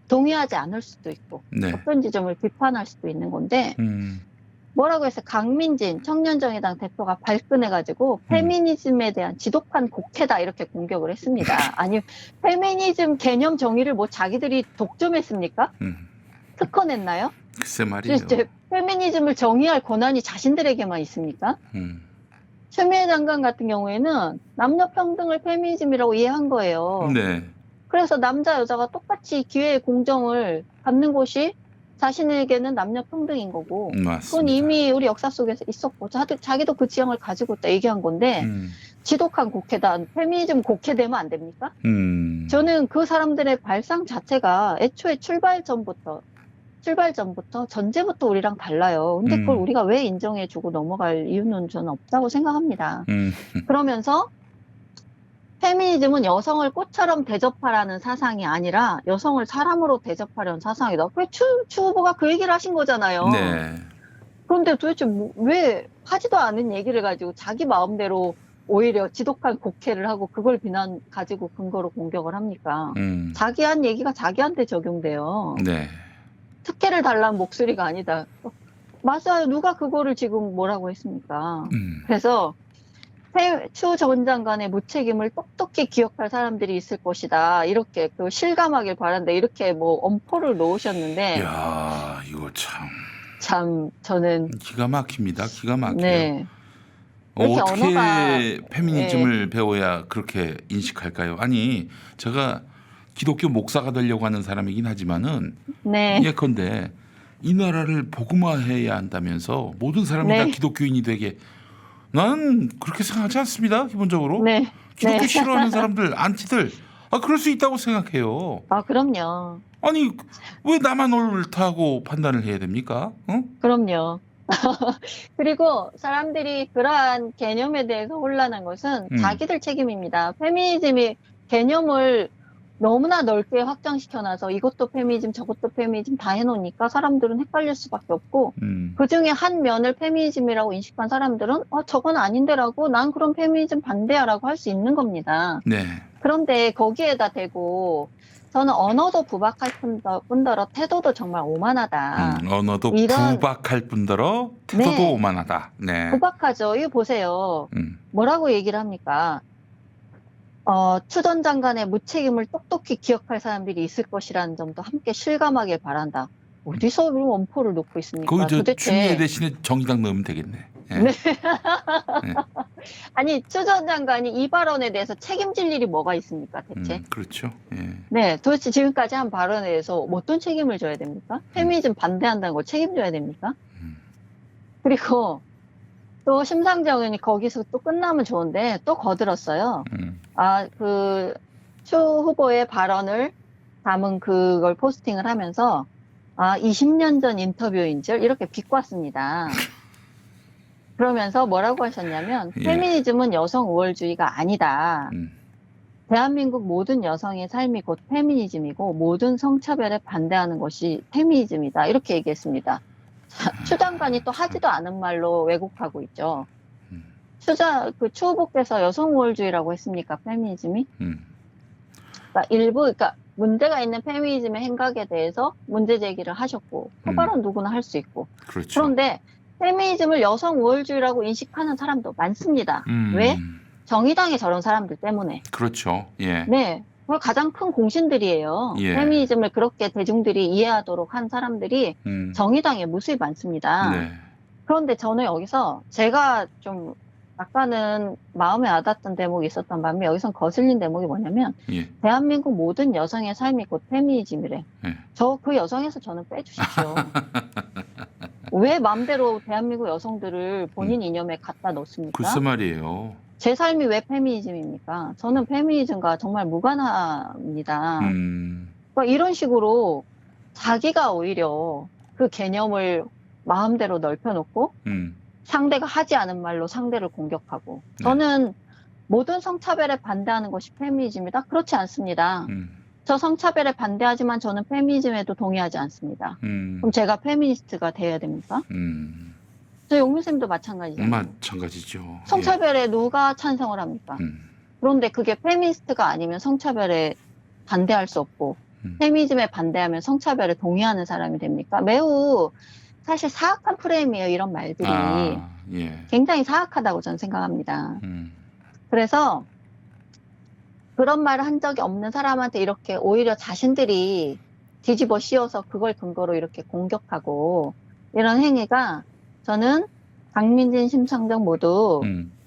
Speaker 3: 동의하지 않을 수도 있고
Speaker 2: 네.
Speaker 3: 어떤 지점을 비판할 수도 있는 건데 뭐라고 해서 강민진 청년정의당 대표가 발끈해가지고 페미니즘에 대한 지독한 곡해다 이렇게 공격을 했습니다. 아니 페미니즘 개념 정의를 뭐 자기들이 독점했습니까? 특허냈나요?
Speaker 2: 글쎄 말이에요.
Speaker 3: 페미니즘을 정의할 권한이 자신들에게만 있습니까? 추미애 장관 같은 경우에는 남녀 평등을 페미니즘이라고 이해한 거예요.
Speaker 2: 네.
Speaker 3: 그래서 남자 여자가 똑같이 기회의 공정을 받는 것이 자신에게는 남녀 평등인 거고
Speaker 2: 맞습니다.
Speaker 3: 그건 이미 우리 역사 속에서 있었고 자기도 그 지향을 가지고 있다 얘기한 건데 지독한 곡해다. 페미니즘 곡해되면 안 됩니까? 저는 그 사람들의 발상 자체가 애초에 출발 전부터 전제부터 우리랑 달라요. 근데 그걸 우리가 왜 인정해주고 넘어갈 이유는 저는 없다고 생각합니다. 그러면서 페미니즘은 여성을 꽃처럼 대접하라는 사상이 아니라 여성을 사람으로 대접하려는 사상이다. 그래 추 후보가 그 얘기를 하신 거잖아요.
Speaker 2: 네.
Speaker 3: 그런데 도대체 왜 하지도 않은 얘기를 가지고 자기 마음대로 오히려 지독한 곡해를 하고 그걸 가지고 근거로 공격을 합니까? 자기 한 얘기가 자기한테 적용돼요.
Speaker 2: 네.
Speaker 3: 특혜를 달라는 목소리가 아니다. 맞아요. 누가 그거를 지금 뭐라고 했습니까? 그래서 추 전 장관의 무책임을 똑똑히 기억할 사람들이 있을 것이다. 이렇게 그 실감하길 바란다. 이렇게 뭐 엄포를 놓으셨는데.
Speaker 2: 야, 이거
Speaker 3: 참 저는
Speaker 2: 기가 막힙니다. 기가 막혀요.
Speaker 3: 네.
Speaker 2: 어떻게 페미니즘을 배워야 그렇게 인식할까요? 아니, 제가 기독교 목사가 되려고 하는 사람이긴 하지만은
Speaker 3: 네.
Speaker 2: 예컨대 이 나라를 복음화해야 한다면서 모든 사람이
Speaker 3: 네.
Speaker 2: 다 기독교인이 되게 나는 그렇게 생각하지 않습니다. 기본적으로
Speaker 3: 네.
Speaker 2: 기독교
Speaker 3: 네.
Speaker 2: 싫어하는 사람들 안티들 그럴 수 있다고 생각해요.
Speaker 3: 그럼요.
Speaker 2: 아니 왜 나만 옳다고 판단을 해야 됩니까?
Speaker 3: 그럼요. 그리고 사람들이 그러한 개념에 대해서 혼란한 것은 자기들 책임입니다. 페미니즘이 개념을 너무나 넓게 확장시켜놔서 이것도 페미니즘 저것도 페미니즘 다 해놓으니까 사람들은 헷갈릴 수밖에 없고 그중에 한 면을 페미니즘이라고 인식한 사람들은 저건 아닌데라고 난 그럼 페미니즘 반대야 라고 할 수 있는 겁니다.
Speaker 2: 네.
Speaker 3: 그런데 거기에다 대고 저는 언어도 부박할 뿐더러 태도도 정말 오만하다.
Speaker 2: 언어도 부박할 뿐더러 태도도
Speaker 3: 네.
Speaker 2: 오만하다. 네.
Speaker 3: 부박하죠. 이거 보세요. 뭐라고 얘기를 합니까? 추 전 장관의 무책임을 똑똑히 기억할 사람들이 있을 것이라는 점도 함께 실감하길 바란다. 어디서 원포를 놓고 있습니까?
Speaker 2: 거기 저 추미애 대신에 정의당 넣으면 되겠네. 네.
Speaker 3: 네. 네. 아니 추 전 장관이 이 발언에 대해서 책임질 일이 뭐가 있습니까 대체?
Speaker 2: 그렇죠. 예.
Speaker 3: 네, 도대체 지금까지 한 발언에 대해서 어떤 책임을 져야 됩니까? 페미니즘 반대한다는 거 책임져야 됩니까? 그리고 또 심상정 의원이 거기서 또 끝나면 좋은데 또 거들었어요. 추 후보의 발언을 담은 그걸 포스팅을 하면서 20년 전 인터뷰인 줄 이렇게 비꼬았습니다. 그러면서 뭐라고 하셨냐면
Speaker 2: 예.
Speaker 3: 페미니즘은 여성 우월주의가 아니다. 대한민국 모든 여성의 삶이 곧 페미니즘이고 모든 성차별에 반대하는 것이 페미니즘이다. 이렇게 얘기했습니다. 추 장관이 또 하지도 않은 말로 왜곡하고 있죠. 추 후보께서 여성 우월주의라고 했습니까? 페미니즘이? 그러니까 문제가 있는 페미니즘의 행각에 대해서 문제 제기를 하셨고 그 발언 누구나 할 수 있고.
Speaker 2: 그렇죠.
Speaker 3: 그런데 페미니즘을 여성 우월주의라고 인식하는 사람도 많습니다. 왜? 정의당의 저런 사람들 때문에.
Speaker 2: 그렇죠. 예.
Speaker 3: 네. 그걸 가장 큰 공신들이에요.
Speaker 2: 예.
Speaker 3: 페미니즘을 그렇게 대중들이 이해하도록 한 사람들이 정의당에 무수히 많습니다.
Speaker 2: 네.
Speaker 3: 그런데 저는 여기서 제가 좀 약간은 마음에 와닿던 대목이 있었던 반면 여기선 거슬린 대목이 뭐냐면
Speaker 2: 예.
Speaker 3: 대한민국 모든 여성의 삶이 곧 페미니즘이래.
Speaker 2: 예.
Speaker 3: 저 그 여성에서 저는 빼주십시오. 왜 마음대로 대한민국 여성들을 본인 이념에 갖다 놓습니까?
Speaker 2: 글쎄 말이에요.
Speaker 3: 제 삶이 왜 페미니즘입니까? 저는 페미니즘과 정말 무관합니다. 그러니까 이런 식으로 자기가 오히려 그 개념을 마음대로 넓혀놓고 상대가 하지 않은 말로 상대를 공격하고 저는 모든 성차별에 반대하는 것이 페미니즘이다? 그렇지 않습니다. 저 성차별에 반대하지만 저는 페미니즘에도 동의하지 않습니다. 그럼 제가 페미니스트가 돼야 됩니까? 저 용민쌤도 마찬가지잖아요.
Speaker 2: 마찬가지죠.
Speaker 3: 성차별에 누가 찬성을 합니까? 그런데 그게 페미니스트가 아니면 성차별에 반대할 수 없고 페미니즘에 반대하면 성차별에 동의하는 사람이 됩니까? 매우 사실 사악한 프레임이에요. 이런 말들이.
Speaker 2: 예.
Speaker 3: 굉장히 사악하다고 저는 생각합니다. 그래서 그런 말을 한 적이 없는 사람한테 이렇게 오히려 자신들이 뒤집어 씌워서 그걸 근거로 이렇게 공격하고 이런 행위가 저는 박민진, 심상정 모두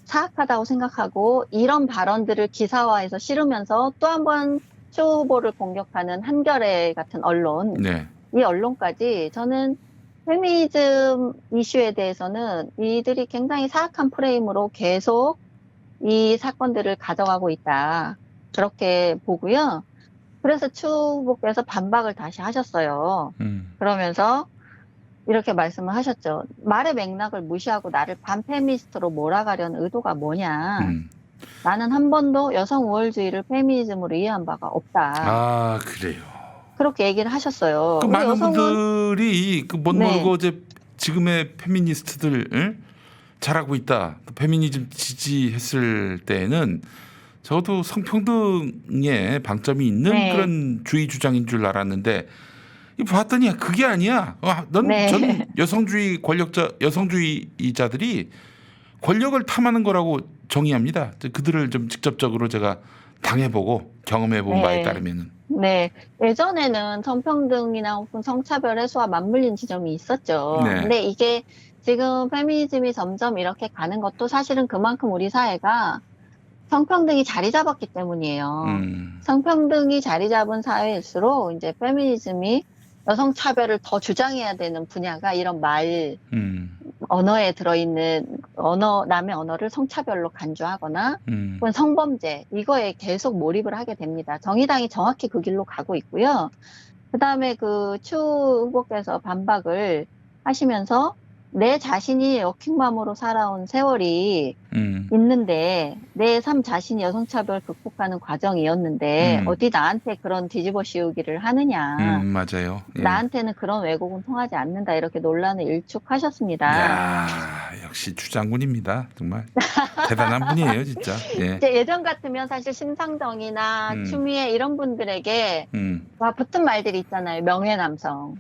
Speaker 3: 사악하다고 생각하고 이런 발언들을 기사화해서 실으면서 또 한 번 추 후보를 공격하는 한겨레 같은 언론,
Speaker 2: 네.
Speaker 3: 이 언론까지 저는 페미니즘 이슈에 대해서는 이들이 굉장히 사악한 프레임으로 계속 이 사건들을 가져가고 있다. 그렇게 보고요. 그래서 추 후보께서 반박을 다시 하셨어요. 그러면서 이렇게 말씀을 하셨죠. 말의 맥락을 무시하고 나를 반페미니스트로 몰아가려는 의도가 뭐냐. 나는 한 번도 여성 우월주의를 페미니즘으로 이해한 바가 없다.
Speaker 2: 그래요.
Speaker 3: 그렇게 얘기를 하셨어요.
Speaker 2: 그
Speaker 3: 우리
Speaker 2: 많은
Speaker 3: 여성은
Speaker 2: 분들이 그 못
Speaker 3: 네.
Speaker 2: 모르고 이제 지금의 페미니스트들 잘하고 있다. 또 페미니즘 지지했을 때는 저도 성평등에 방점이 있는
Speaker 3: 네.
Speaker 2: 그런 주의 주장인 줄 알았는데 봤더니 그게 아니야. 전
Speaker 3: 네.
Speaker 2: 여성주의 권력자 여성주의자들이 권력을 탐하는 거라고 정의합니다. 그들을 좀 직접적으로 제가 당해보고 경험해본 바에
Speaker 3: 네.
Speaker 2: 따르면은.
Speaker 3: 네. 예전에는 성평등이나 혹은 성차별 해소와 맞물린 지점이 있었죠.
Speaker 2: 네.
Speaker 3: 근데 이게 지금 페미니즘이 점점 이렇게 가는 것도 사실은 그만큼 우리 사회가 성평등이 자리 잡았기 때문이에요. 성평등이 자리 잡은 사회일수록 이제 페미니즘이 여성 차별을 더 주장해야 되는 분야가 이런 언어에 들어있는 남의 언어를 성차별로 간주하거나 혹은 성범죄 이거에 계속 몰입을 하게 됩니다. 정의당이 정확히 그 길로 가고 있고요. 그다음에 그 추 후보께서 반박을 하시면서 내 자신이 워킹맘으로 살아온 세월이 있는데 내 삶 자신이 여성차별 극복하는 과정이었는데 어디 나한테 그런 뒤집어 씌우기를 하느냐.
Speaker 2: 맞아요. 예.
Speaker 3: 나한테는 그런 왜곡은 통하지 않는다. 이렇게 논란을 일축하셨습니다.
Speaker 2: 야, 역시 주장군입니다. 정말 대단한 분이에요, 진짜. 예.
Speaker 3: 이제 예전 같으면 사실 심상정이나 추미애 이런 분들에게 붙은 말들이 있잖아요. 명예남성.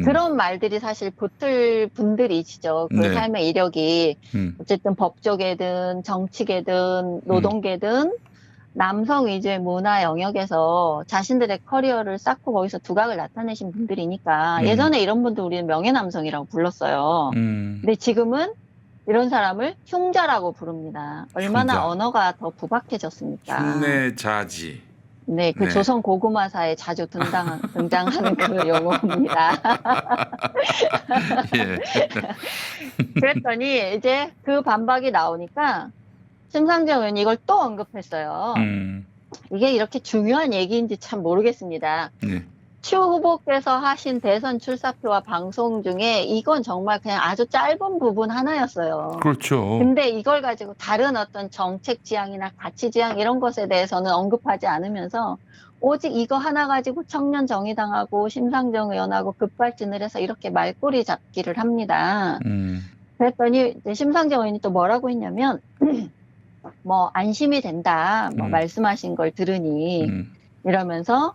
Speaker 3: 그런 말들이 사실 붙을 분들이시죠. 그
Speaker 2: 네.
Speaker 3: 삶의 이력이 어쨌든 법조계든 정치계든 노동계든 남성 위주의 문화 영역에서 자신들의 커리어를 쌓고 거기서 두각을 나타내신 분들이니까 예전에 이런 분들 우리는 명예남성이라고 불렀어요. 근데 지금은 이런 사람을 흉자라고 부릅니다. 얼마나
Speaker 2: 흉자.
Speaker 3: 언어가 더 부박해졌습니까?
Speaker 2: 흉내자지.
Speaker 3: 네, 그
Speaker 2: 네.
Speaker 3: 조선 고구마사에 자주 등장하는 그 용어입니다.
Speaker 2: 예.
Speaker 3: 그랬더니 이제 그 반박이 나오니까 심상정 의원이 이걸 또 언급했어요. 이게 이렇게 중요한 얘기인지 참 모르겠습니다.
Speaker 2: 네.
Speaker 3: 추 후보께서 하신 대선 출사표와 방송 중에 이건 정말 그냥 아주 짧은 부분 하나였어요.
Speaker 2: 그렇죠.
Speaker 3: 근데 이걸 가지고 다른 어떤 정책 지향이나 가치 지향 이런 것에 대해서는 언급하지 않으면서 오직 이거 하나 가지고 청년 정의당하고 심상정 의원하고 급발진을 해서 이렇게 말꼬리 잡기를 합니다. 그랬더니 이제 심상정 의원이 또 뭐라고 했냐면 뭐 안심이 된다 뭐 말씀하신 걸 들으니 이러면서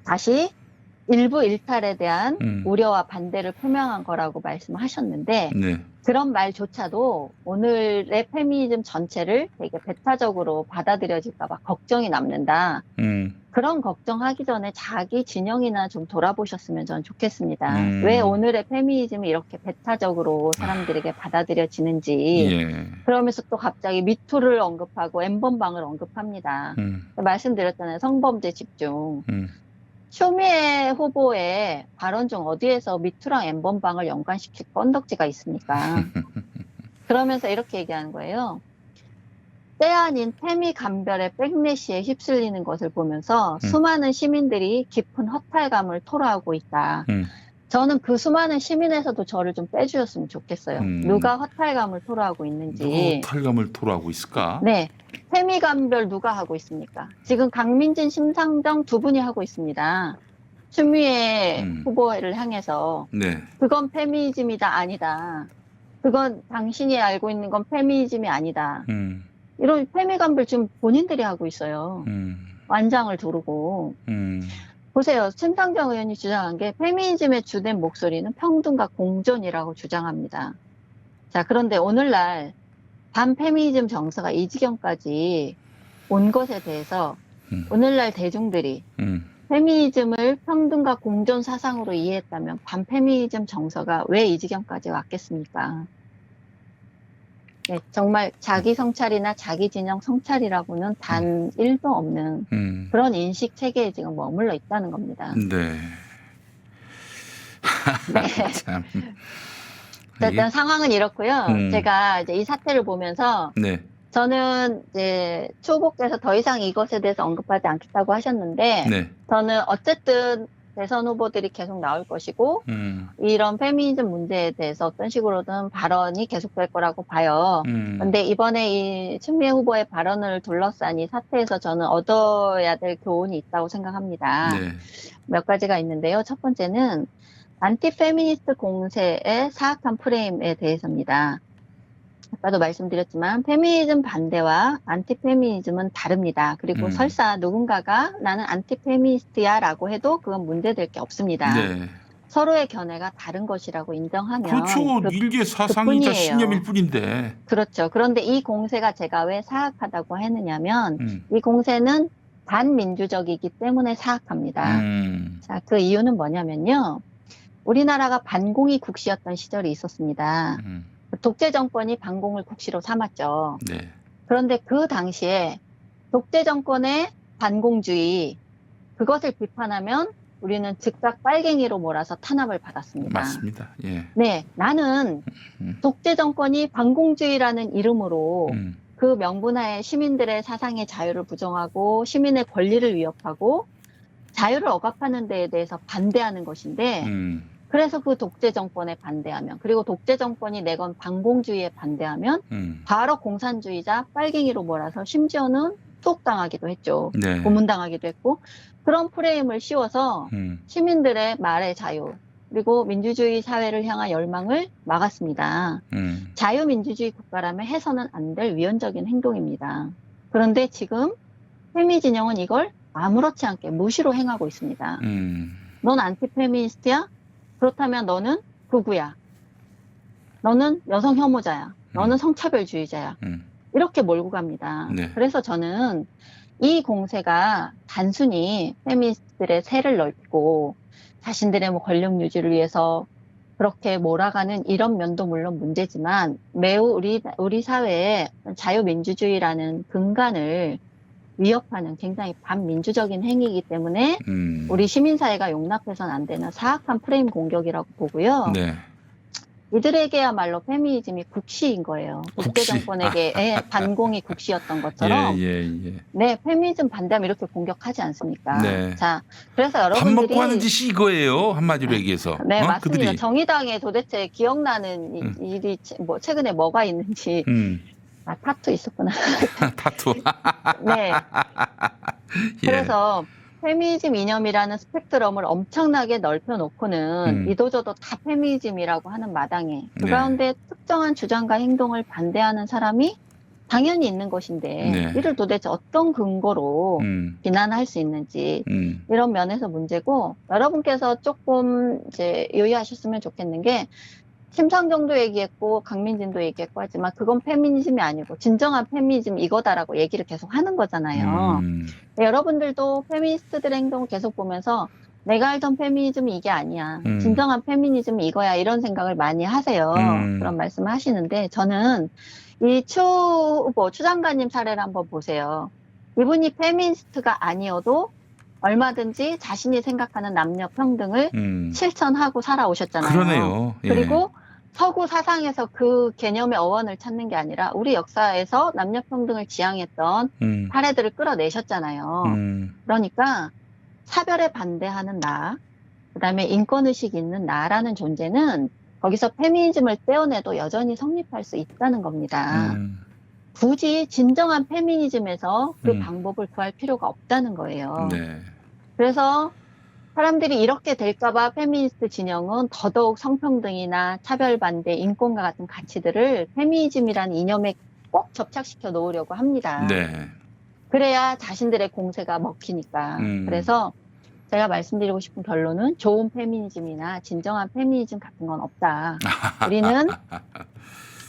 Speaker 3: 다시 일부 일탈에 대한 우려와 반대를 표명한 거라고 말씀하셨는데
Speaker 2: 네.
Speaker 3: 그런 말조차도 오늘의 페미니즘 전체를 되게 배타적으로 받아들여질까 봐 걱정이 남는다. 그런 걱정하기 전에 자기 진영이나 좀 돌아보셨으면 저는 좋겠습니다. 왜 오늘의 페미니즘이 이렇게 배타적으로 사람들에게 받아들여지는지.
Speaker 2: 예.
Speaker 3: 그러면서 또 갑자기 미투를 언급하고 엠번방을 언급합니다. 말씀드렸잖아요. 성범죄 집중. 추미애 후보의 발언 중 어디에서 미투랑 엠번방을 연관시킬 건덕지가 있습니까? 그러면서 이렇게 얘기하는 거예요. 때 아닌 태미 감별의 백래시에 휩쓸리는 것을 보면서 수많은 시민들이 깊은 허탈감을 토로하고 있다. 저는 그 수많은 시민에서도 저를 좀 빼주셨으면 좋겠어요. 누가 허탈감을 토로하고 있는지.
Speaker 2: 누가 허탈감을 토로하고 있을까?
Speaker 3: 네. 태미 감별 누가 하고 있습니까? 지금 강민진, 심상정 두 분이 하고 있습니다. 추미애 후보를 향해서.
Speaker 2: 네.
Speaker 3: 그건 페미니즘이다, 아니다. 그건 당신이 알고 있는 건 페미니즘이 아니다. 이런 페미 감별 지금 본인들이 하고 있어요. 완장을 두르고. 보세요. 심상정 의원이 주장한 게 페미니즘의 주된 목소리는 평등과 공존이라고 주장합니다. 자, 그런데 오늘날 반페미니즘 정서가 이 지경까지 온 것에 대해서 오늘날 대중들이 페미니즘을 평등과 공존 사상으로 이해했다면 반페미니즘 정서가 왜 이 지경까지 왔겠습니까? 네, 정말 자기 성찰이나 자기 진영 성찰이라고는 단 1도 없는 그런 인식 체계에 지금 머물러 있다는 겁니다.
Speaker 2: 네.
Speaker 3: 네.
Speaker 2: 참.
Speaker 3: 어쨌든 상황은 이렇고요. 제가 이제 이 사태를 보면서
Speaker 2: 네.
Speaker 3: 저는 이제 추 후보께서 더 이상 이것에 대해서 언급하지 않겠다고 하셨는데
Speaker 2: 네.
Speaker 3: 저는 어쨌든 대선 후보들이 계속 나올 것이고 이런 페미니즘 문제에 대해서 어떤 식으로든 발언이 계속될 거라고 봐요. 근데 이번에 이 추미애 후보의 발언을 둘러싼 이 사태에서 저는 얻어야 될 교훈이 있다고 생각합니다.
Speaker 2: 네.
Speaker 3: 몇 가지가 있는데요. 첫 번째는 안티페미니스트 공세의 사악한 프레임에 대해서입니다. 아까도 말씀드렸지만 페미니즘 반대와 안티페미니즘은 다릅니다. 그리고 설사 누군가가 나는 안티페미니스트야 라고 해도 그건 문제될 게 없습니다.
Speaker 2: 네.
Speaker 3: 서로의 견해가 다른 것이라고 인정하면
Speaker 2: 그렇죠. 일개 사상이자
Speaker 3: 그뿐이에요.
Speaker 2: 신념일 뿐인데.
Speaker 3: 그렇죠. 그런데 이 공세가 제가 왜 사악하다고 했느냐면 이 공세는 반민주적이기 때문에 사악합니다. 자, 그 이유는 뭐냐면요. 우리나라가 반공이 국시였던 시절이 있었습니다. 독재 정권이 반공을 국시로 삼았죠.
Speaker 2: 네.
Speaker 3: 그런데 그 당시에 독재 정권의 반공주의 그것을 비판하면 우리는 즉각 빨갱이로 몰아서 탄압을 받았습니다.
Speaker 2: 맞습니다. 예.
Speaker 3: 네, 나는 독재 정권이 반공주의라는 이름으로 그 명분하에 시민들의 사상의 자유를 부정하고 시민의 권리를 위협하고 자유를 억압하는 데에 대해서 반대하는 것인데 그래서 그 독재 정권에 반대하면 그리고 독재 정권이 내건 반공주의에 반대하면 바로 공산주의자 빨갱이로 몰아서 심지어는 투옥당하기도 했죠.
Speaker 2: 네.
Speaker 3: 고문당하기도 했고 그런 프레임을 씌워서 시민들의 말의 자유 그리고 민주주의 사회를 향한 열망을 막았습니다. 자유민주주의 국가라면 해서는 안 될 위헌적인 행동입니다. 그런데 지금 페미 진영은 이걸 아무렇지 않게 무시로 행하고 있습니다. 넌 안티페미니스트야? 그렇다면 너는 극우야. 너는 여성 혐오자야. 너는 성차별주의자야. 이렇게 몰고 갑니다.
Speaker 2: 네.
Speaker 3: 그래서 저는 이 공세가 단순히 페미니스트들의 세를 넓히고 자신들의 뭐 권력 유지를 위해서 그렇게 몰아가는 이런 면도 물론 문제지만 매우 우리 사회의 자유민주주의라는 근간을 위협하는 굉장히 반민주적인 행위이기 때문에 우리 시민사회가 용납해서는 안 되는 사악한 프레임 공격이라고 보고요.
Speaker 2: 네.
Speaker 3: 이들에게야말로 페미니즘이 국시인 거예요. 국대
Speaker 2: 국시.
Speaker 3: 정권에게 반공이 국시였던 것처럼
Speaker 2: 예.
Speaker 3: 네, 페미니즘 반대하면 이렇게 공격하지 않습니까?
Speaker 2: 네.
Speaker 3: 자, 그래서
Speaker 2: 밥
Speaker 3: 여러분들이
Speaker 2: 먹고 하는 짓이 이거예요. 한마디로 얘기해서.
Speaker 3: 네, 맞습니다.
Speaker 2: 그들이.
Speaker 3: 정의당에 도대체 기억나는 일이 뭐 최근에 뭐가 있는지 타투 있었구나.
Speaker 2: 타투.
Speaker 3: 네.
Speaker 2: 예.
Speaker 3: 그래서 페미니즘 이념이라는 스펙트럼을 엄청나게 넓혀놓고는 이도저도 다 페미니즘이라고 하는 마당에 그
Speaker 2: 네.
Speaker 3: 가운데 특정한 주장과 행동을 반대하는 사람이 당연히 있는 것인데
Speaker 2: 네.
Speaker 3: 이를 도대체 어떤 근거로 비난할 수 있는지 이런 면에서 문제고, 여러분께서 조금 이제 유의하셨으면 좋겠는 게, 심상정도 얘기했고 강민진도 얘기했고 하지만 그건 페미니즘이 아니고 진정한 페미니즘 이거다라고 얘기를 계속 하는 거잖아요. 여러분들도 페미니스트들의 행동을 계속 보면서 내가 알던 페미니즘이 이게 아니야. 진정한 페미니즘이 이거야. 이런 생각을 많이 하세요. 그런 말씀을 하시는데, 저는 이 추 후보, 추 장관님 사례를 한번 보세요. 이분이 페미니스트가 아니어도 얼마든지 자신이 생각하는 남녀 평등을 실천하고 살아오셨잖아요.
Speaker 2: 그러네요. 예.
Speaker 3: 그리고 서구 사상에서 그 개념의 어원을 찾는 게 아니라 우리 역사에서 남녀 평등을 지향했던 사례들을 끌어내셨잖아요. 그러니까 사별에 반대하는 나, 그다음에 인권의식 있는 나라는 존재는 거기서 페미니즘을 떼어내도 여전히 성립할 수 있다는 겁니다. 굳이 진정한 페미니즘에서 그 방법을 구할 필요가 없다는 거예요.
Speaker 2: 네.
Speaker 3: 그래서 사람들이 이렇게 될까봐 페미니스트 진영은 더더욱 성평등이나 차별반대, 인권과 같은 가치들을 페미니즘이라는 이념에 꼭 접착시켜 놓으려고 합니다.
Speaker 2: 네.
Speaker 3: 그래야 자신들의 공세가 먹히니까. 그래서 제가 말씀드리고 싶은 결론은 좋은 페미니즘이나 진정한 페미니즘 같은 건 없다.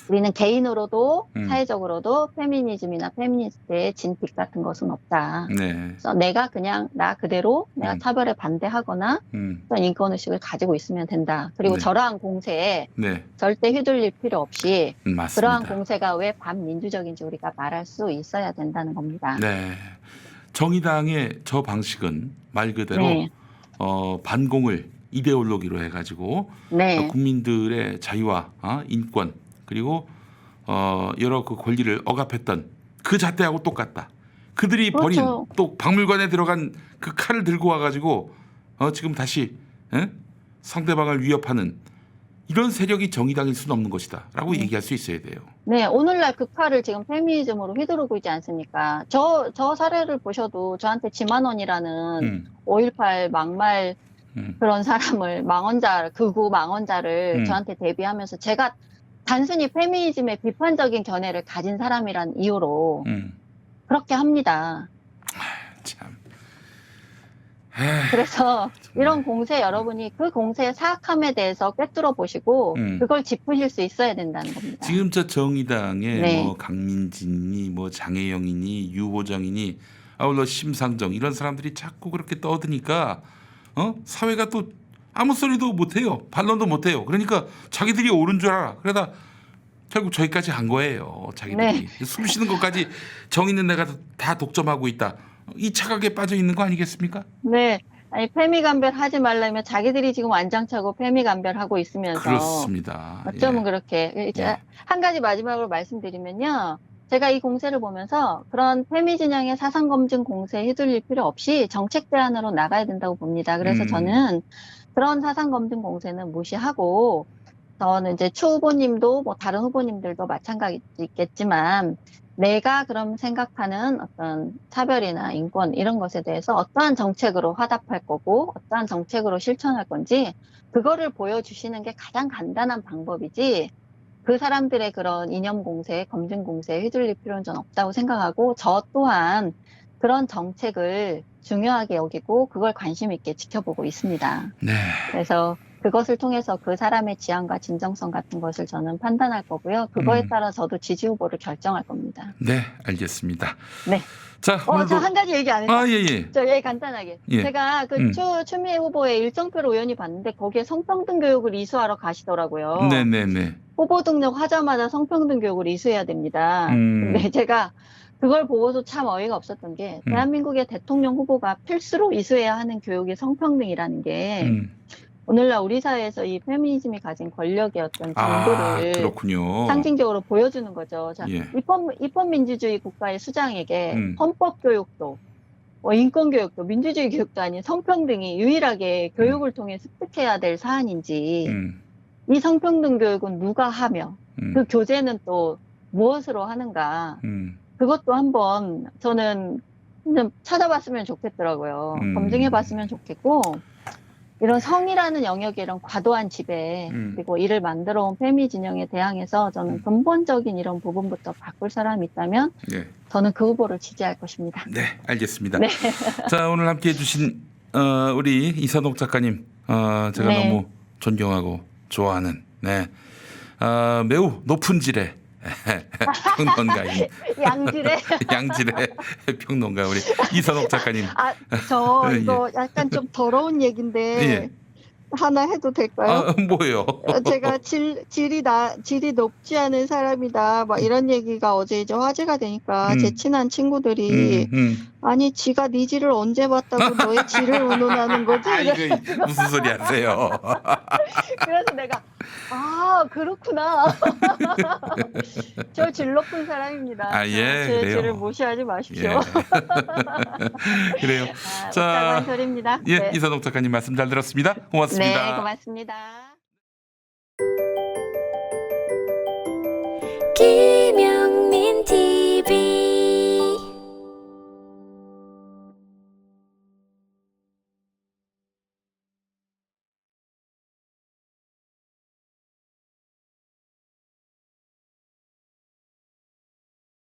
Speaker 3: 우리는 개인으로도 사회적으로도 페미니즘이나 페미니스트의 진빛 같은 것은 없다.
Speaker 2: 네.
Speaker 3: 그래서 내가 그냥 나 그대로 내가 차별에 반대하거나 어떤 인권의식을 가지고 있으면 된다. 그리고
Speaker 2: 네.
Speaker 3: 저러한 공세에
Speaker 2: 네.
Speaker 3: 절대 휘둘릴 필요 없이
Speaker 2: 맞습니다.
Speaker 3: 그러한 공세가 왜 반민주적인지 우리가 말할 수 있어야 된다는 겁니다.
Speaker 2: 네. 정의당의 저 방식은 말 그대로
Speaker 3: 네.
Speaker 2: 반공을 이데올로기로 해가지고
Speaker 3: 네.
Speaker 2: 국민들의 자유와 인권 그리고 여러 그 권리를 억압했던 그 잣대하고 똑같다. 그들이 버린
Speaker 3: 그렇죠.
Speaker 2: 또 박물관에 들어간 그 칼을 들고 와가지고 지금 다시 상대방을 위협하는 이런 세력이 정의당일 수는 없는 것이다 라고 얘기할 수 있어야 돼요.
Speaker 3: 네, 오늘날 그 칼을 지금 페미니즘으로 휘두르고 있지 않습니까? 저 사례를 보셔도 저한테 지만원이라는 5.18 막말 그런 사람을 극우 망언자를 저한테 대비하면서 제가 단순히 페미니즘의 비판적인 견해를 가진 사람이란 이유로 그렇게 합니다.
Speaker 2: 참.
Speaker 3: 그래서 이런 공세 여러분이 그 공세의 사악함에 대해서 꿰뚫어 보시고 그걸 짚으실 수 있어야 된다는 겁니다.
Speaker 2: 지금 저 정의당의
Speaker 3: 네.
Speaker 2: 뭐 강민진이 뭐 장혜영이니 유호정이니 아울러 심상정 이런 사람들이 자꾸 그렇게 떠드니까 사회가 또 아무 소리도 못해요. 반론도 못해요. 그러니까 자기들이 옳은 줄 알아. 그러다 결국 저기까지 간 거예요. 자기들이.
Speaker 3: 네.
Speaker 2: 숨 쉬는 것까지 정의는 내가 다 독점하고 있다. 이 착각에 빠져 있는 거 아니겠습니까?
Speaker 3: 네. 아니, 페미감별 하지 말라면 자기들이 지금 완장차고 페미감별 하고 있으면서.
Speaker 2: 그렇습니다.
Speaker 3: 어쩌면
Speaker 2: 예.
Speaker 3: 그렇게. 이제
Speaker 2: 예.
Speaker 3: 한 가지 마지막으로 말씀드리면요. 제가 이 공세를 보면서 그런 페미 진영의 사상검증 공세에 휘둘릴 필요 없이 정책 대안으로 나가야 된다고 봅니다. 그래서 저는 그런 사상검증 공세는 무시하고, 저는 이제 추 후보님도 뭐 다른 후보님들도 마찬가지겠지만 내가 그럼 생각하는 어떤 차별이나 인권 이런 것에 대해서 어떠한 정책으로 화답할 거고 어떠한 정책으로 실천할 건지 그거를 보여주시는 게 가장 간단한 방법이지, 그 사람들의 그런 이념 공세, 검증 공세에 휘둘릴 필요는 전 없다고 생각하고, 저 또한 그런 정책을 중요하게 여기고 그걸 관심 있게 지켜보고 있습니다.
Speaker 2: 네.
Speaker 3: 그래서 그것을 통해서 그 사람의 지향과 진정성 같은 것을 저는 판단할 거고요. 그거에 따라 저도 지지 후보를 결정할 겁니다.
Speaker 2: 네, 알겠습니다.
Speaker 3: 네.
Speaker 2: 자, 오늘도
Speaker 3: 저 한 가지 얘기 안 했어요.
Speaker 2: 예.
Speaker 3: 저 간단하게.
Speaker 2: 예.
Speaker 3: 제가 그 추미애 후보의 일정표를 우연히 봤는데 거기에 성평등 교육을 이수하러 가시더라고요.
Speaker 2: 네네네.
Speaker 3: 후보 등록 하자마자 성평등 교육을 이수해야 됩니다. 근데 제가 그걸 보고도 참 어이가 없었던 게 대한민국의 대통령 후보가 필수로 이수해야 하는 교육이 성평등이라는 게 오늘날 우리 사회에서 이 페미니즘이 가진 권력의 어떤 정도를
Speaker 2: 그렇군요.
Speaker 3: 상징적으로 보여주는 거죠. 자,
Speaker 2: 예.
Speaker 3: 입헌민주주의 국가의 수장에게 헌법교육도 인권교육도 민주주의 교육도 아닌 성평등이 유일하게 교육을 통해 습득해야 될 사안인지 이 성평등 교육은 누가 하며 그 교재는 또 무엇으로 하는가 그것도 한번 저는 좀 찾아봤으면 좋겠더라고요. 검증해봤으면 좋겠고 이런 성이라는 영역의 이런 과도한 지배 그리고 이를 만들어온 페미 진영에 대항해서 저는 근본적인 이런 부분부터 바꿀 사람이 있다면
Speaker 2: 네.
Speaker 3: 저는 그 후보를 지지할 것입니다.
Speaker 2: 네, 알겠습니다.
Speaker 3: 네.
Speaker 2: 자, 오늘 함께해 주신 우리 이선옥 작가님 제가
Speaker 3: 네.
Speaker 2: 너무 존경하고 좋아하는 매우 높은 질의 평론가인 양질의 평론가 우리 이선옥 작가님.
Speaker 3: 저
Speaker 2: 예.
Speaker 3: 이거 약간 좀 더러운 얘기인데
Speaker 2: 예.
Speaker 3: 하나 해도 될까요?
Speaker 2: 뭐요?
Speaker 3: 제가 질이 높지 않은 사람이다. 막 이런 얘기가 어제 이제 화제가 되니까 제 친한 친구들이 아니 지가 네 질을 언제 봤다고 너의 질을 운운하는 거지?
Speaker 2: 이거 무슨 소리 하세요?
Speaker 3: 그래서 내가 그렇구나. 저 질 높은 사람입니다.
Speaker 2: 예,
Speaker 3: 제
Speaker 2: 그래요.
Speaker 3: 질을 무시하지 마십시오.
Speaker 2: 예. 그래요.
Speaker 3: 자, 소리입니다.
Speaker 2: 예,
Speaker 3: 네.
Speaker 2: 이선옥 작가님 말씀 잘 들었습니다. 고맙습니다.
Speaker 3: 네, 고맙습니다.